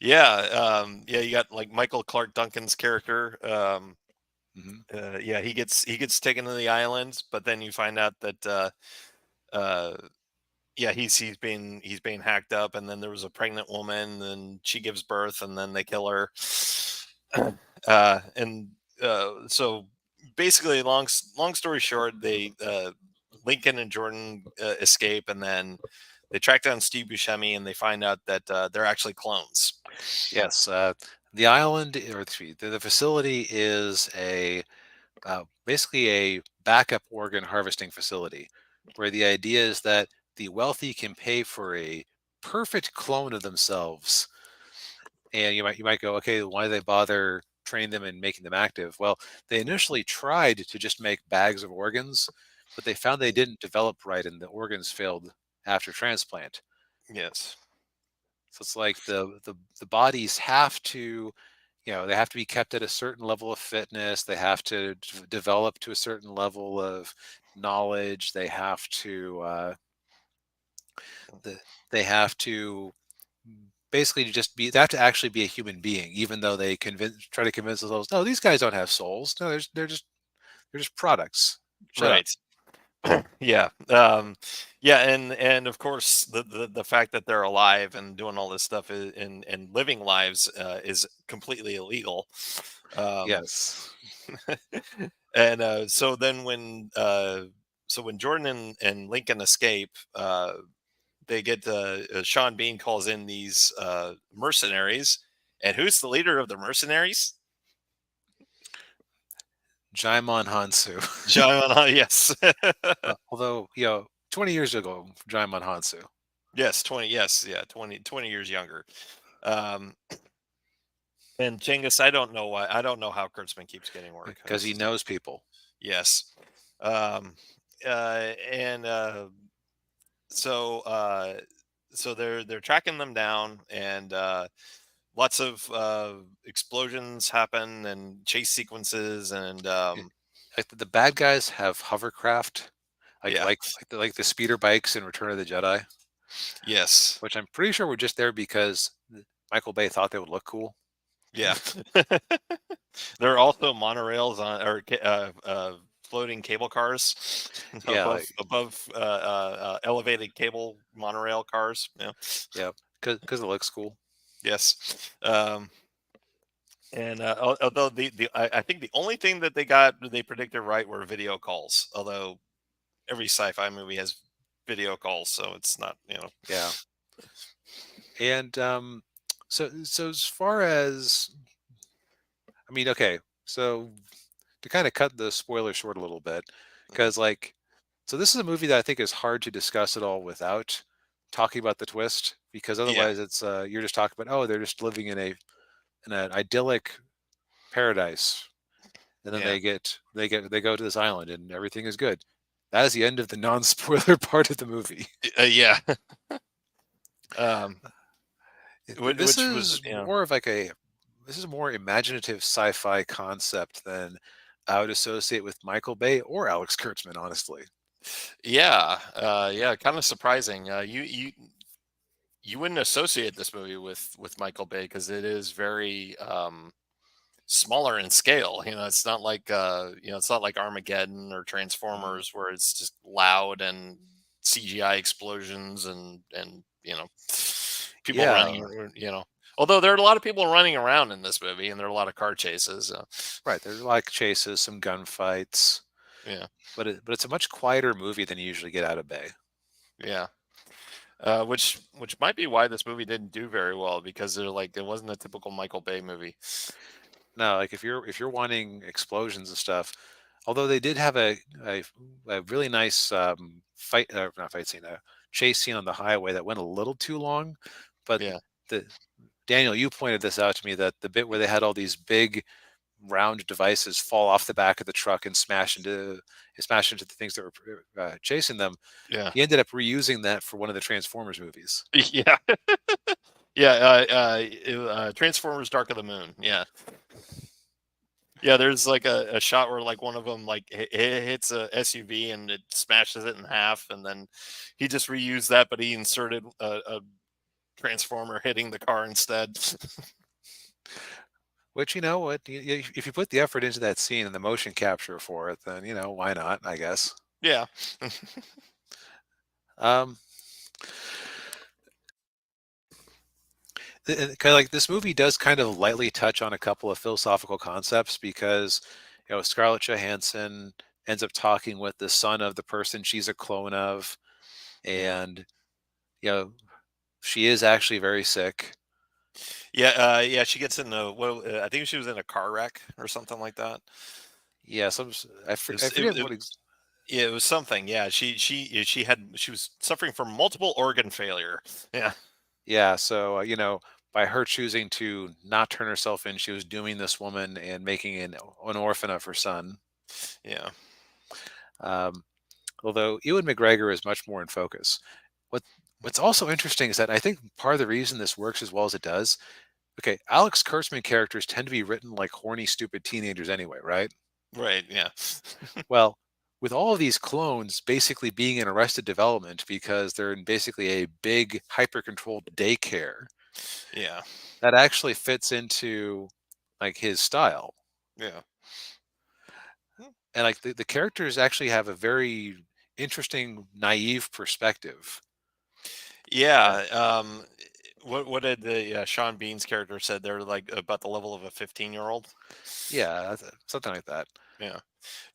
yeah, yeah. You got like Michael Clark Duncan's character. Hmm. Yeah, he gets taken to the island, but then you find out that uh, yeah, he's being hacked up, and then there was a pregnant woman, and she gives birth, and then they kill her. And so basically, long story short, they Lincoln and Jordan escape, and then they track down Steve Buscemi, and they find out that they're actually clones. Yes, the island or the facility is a basically a backup organ harvesting facility, where the idea is that the wealthy can pay for a perfect clone of themselves. And you might go, okay, why do they bother training them and making them active? Well, they initially tried to just make bags of organs, but they found they didn't develop right, and the organs failed after transplant. Yes, So it's like the bodies have to, they have to be kept at a certain level of fitness. They have to develop to a certain level of knowledge. The, they have to basically just be. They have to actually be a human being, even though they try to convince themselves, no, these guys don't have souls. No, they're just products. Shut up. right. Yeah, yeah, and of course the fact that they're alive and doing all this stuff and living lives is completely illegal. Um, Yes. and so then when Jordan and Lincoln escape, they get Sean Bean calls in these mercenaries, and who's the leader of the mercenaries? Jaimon Hansu. John. Yes. Although, 20 years ago, Jaimon Hansu, Yes, 20. Yes, yeah, 20 years younger. Um, and Genghis, I don't know why. I don't know how Kurtzman keeps getting work. because he knows people. Yes. Um, and so they're tracking them down, and lots of explosions happen and chase sequences, and Yeah. Like the bad guys have hovercraft, like yeah, like like the speeder bikes in Return of the Jedi, yes, which I'm pretty sure were just there because Michael Bay thought they would look cool. yeah. There are also monorails floating cable cars Yeah, above elevated cable monorail cars. Yeah. yeah, because it looks cool. Yes. And although I think the only thing that they predicted right were video calls. Although every sci-fi movie has video calls, so it's not. Yeah, and so as far as I mean, okay, so to kind of cut the spoiler short a little bit, because like, so this is a movie that I think is hard to discuss at all without talking about the twist, because Yeah, otherwise it's you're just talking about, oh, they're just living in an idyllic paradise, and then yeah, they go to this island and everything is good. That is the end of the non-spoiler part of the movie. yeah. um, This which was is more of like a this is a more imaginative sci-fi concept than I would associate with Michael Bay or Alex Kurtzman, honestly. yeah, yeah, kind of surprising. You wouldn't associate this movie with Michael Bay because it is very smaller in scale. It's not like it's not like Armageddon or Mhm. Transformers where it's just loud and CGI explosions and people running. Yeah, Although there are a lot of people running around in this movie and there are a lot of car chases. right. There's like chases, some gunfights, Yeah, but it's a much quieter movie than you usually get out of Bay. yeah. Which might be why this movie didn't do very well because they're like it wasn't a typical Michael Bay movie. No, like if you're wanting explosions and stuff, although they did have a, a really nice fight, not fight scene, a chase scene on the highway that went a little too long, but Yeah, the Daniel, you pointed this out to me that the bit where they had all these big round devices fall off the back of the truck and smash into the things that were chasing them. yeah, He ended up reusing that for one of the Transformers movies. yeah. Yeah, Transformers: Dark of the Moon. Yeah, yeah. There's like a shot where like one of them like hits a SUV and it smashes it in half, and then he just reused that, but he inserted a transformer hitting the car instead. Which, you know what, if you put the effort into that scene and the motion capture for it, then why not? I guess. Yeah, Um, kind of like this movie does kind of lightly touch on a couple of philosophical concepts because Scarlett Johansson ends up talking with the son of the person she's a clone of, yeah, and you know she is actually very sick. yeah, yeah. She gets in a I think she was in a car wreck or something like that. Yeah, It I was it, forget it, yeah, it was something. Yeah, she was suffering from multiple organ failure. Yeah, yeah, so by her choosing to not turn herself in, she was dooming this woman and making an orphan of her son. yeah, Um, Although Ewan McGregor is much more in focus. What What's also interesting is that I think part of the reason this works as well as it does. Okay, Alex Kurtzman characters tend to be written like horny, stupid teenagers anyway, right? right. Yeah, Well, with all of these clones basically being in arrested development because they're in basically a big hyper-controlled daycare, yeah, that actually fits into like his style. yeah. And like the characters actually have a very interesting, naive perspective. Yeah. What did the Sean Bean's character said? They're like about the level of a 15-year-old. Yeah, something like that. Yeah,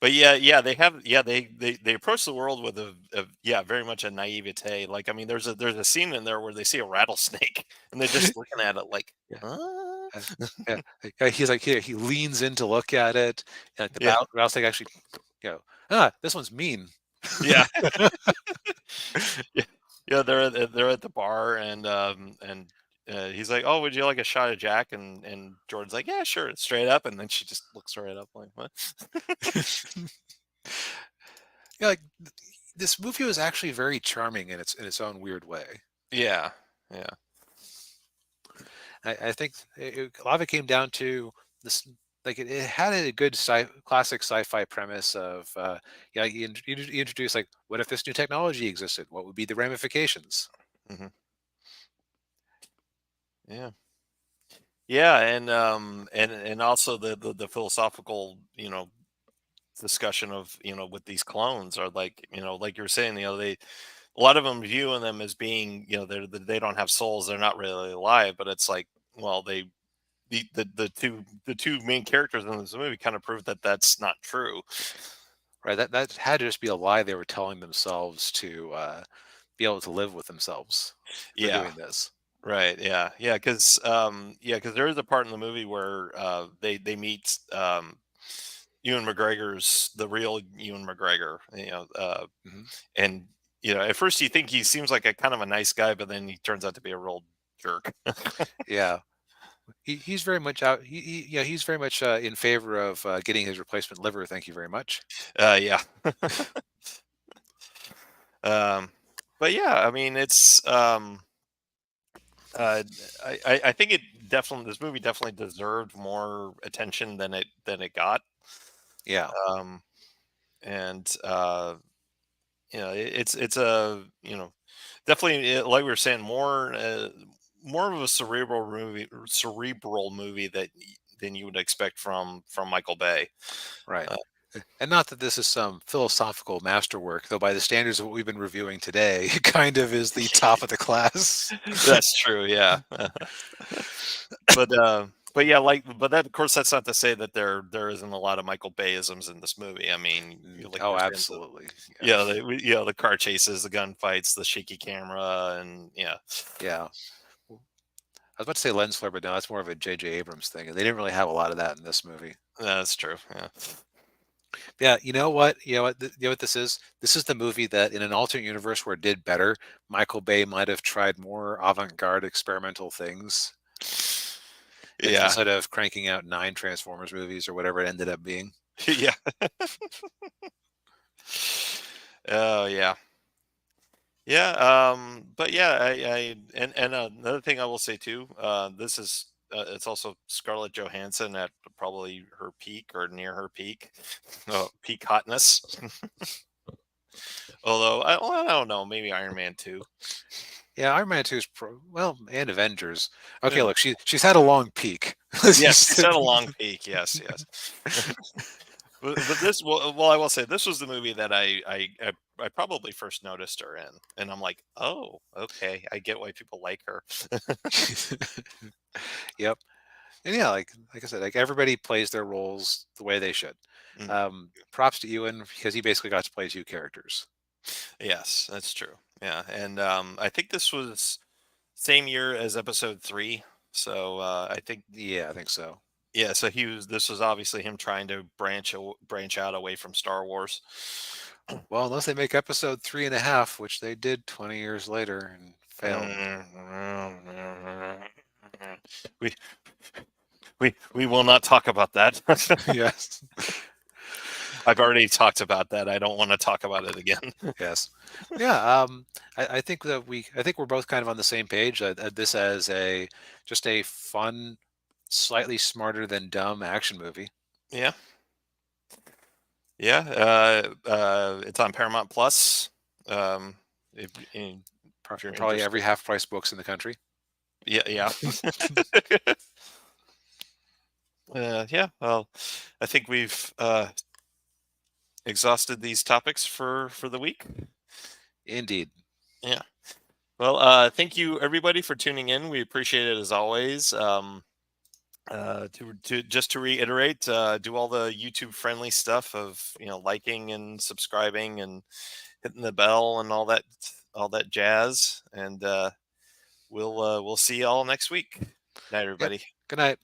but yeah, they have they approach the world with a very much a naivete. Like I mean, there's a scene in there where they see a rattlesnake and they're just looking at it like, Yeah. huh? Uh, he's like he leans in to look at it, and like the Yeah, mouse like actually, this one's mean. yeah, yeah, yeah. They're at the bar and he's like, "Oh, would you like a shot of Jack?" And Jordan's like, "Yeah, sure," straight up, and then she just looks right up like, "What?" Yeah, like this movie was actually very charming in its own weird way. Yeah, yeah, I think a lot of it came down to this. Like it had a good classic sci-fi premise of you introduce like, what if this new technology existed? What would be the ramifications? hmm yeah. Yeah, and also the philosophical, discussion of, with these clones are like, like you were saying, they a lot of them viewing them as being, they don't have souls, they're not really alive, but it's like, well, the two main characters in this movie kind of prove that that's not true. Right? That had to just be a lie they were telling themselves to be able to live with themselves for Yeah, doing this. right. Yeah, yeah, because there is a part in the movie where they meet. Ewan McGregor's the real Ewan McGregor. Hmm. And at first you think he seems like a kind of a nice guy, but then he turns out to be a real jerk. Yeah, he's very much out. Yeah, he's very much in favor of getting his replacement liver. Thank you very much. Yeah. um, but yeah, I mean, it's uh, I think this movie definitely deserved more attention than it got. Yeah, Um, and it's a definitely, like we were saying, more of a cerebral movie than you would expect from Michael Bay. right. Uh, And not that this is some philosophical masterwork, though by the standards of what we've been reviewing today, it kind of is the top of the class. that's true, yeah. But yeah, but that, of course, that's not to say that there isn't a lot of Michael Bayisms in this movie. I mean, like Oh, you're saying, absolutely. Yeah. the car chases, the gunfights, the shaky camera, and yeah, Yeah. I was about to say lens flare, but no, that's more of a J.J. Abrams thing, and they didn't really have a lot of that in this movie. that's true. Yeah. Yeah, you know what? You know what? You know what this is? This is the movie that, in an alternate universe where it did better, Michael Bay might have tried more avant-garde experimental things Yeah. instead of cranking out 9 Transformers movies or whatever it ended up being. Yeah. Oh yeah. Yeah. But yeah, and another thing I will say too, this is it's also Scarlett Johansson at probably her peak or near her peak, peak hotness. Although I don't know, maybe Iron Man 2. Yeah, Iron Man 2 is well, and Avengers. Okay, Yeah. look, she's had a long peak. Let's Yes, just she's had a long peak. Yes, yes. But this, well, I will say this was the movie that I probably first noticed her in, and I'm like, oh, okay, I get why people like her. Yep. And yeah, like I said, like everybody plays their roles the way they should. Mm, Props to Ewan because he basically got to play 2 characters. yes, that's true. Yeah, and I think this was same year as Episode 3, so I think, Yeah, I think so. yeah, so this was obviously him trying to branch out away from Star Wars. Well, unless they make episode 3.5, which they did 20 years later and failed. We we will not talk about that. Yes. I've already talked about that. I don't want to talk about it again. Yes. Yeah. I think that I think we're both kind of on the same page. This as just a fun, slightly smarter than dumb action movie. Yeah, yeah. It's on Paramount Plus. Um, if you're Probably every interested, half-price books in the country. yeah, yeah. Yeah. Well, I think we've exhausted these topics for the week. Indeed. Yeah. Well, thank you everybody for tuning in. We appreciate it as always. To reiterate, do all the YouTube friendly stuff of liking and subscribing and hitting the bell and all that jazz. And we'll see you all next week. Night, Yep. everybody. Good night.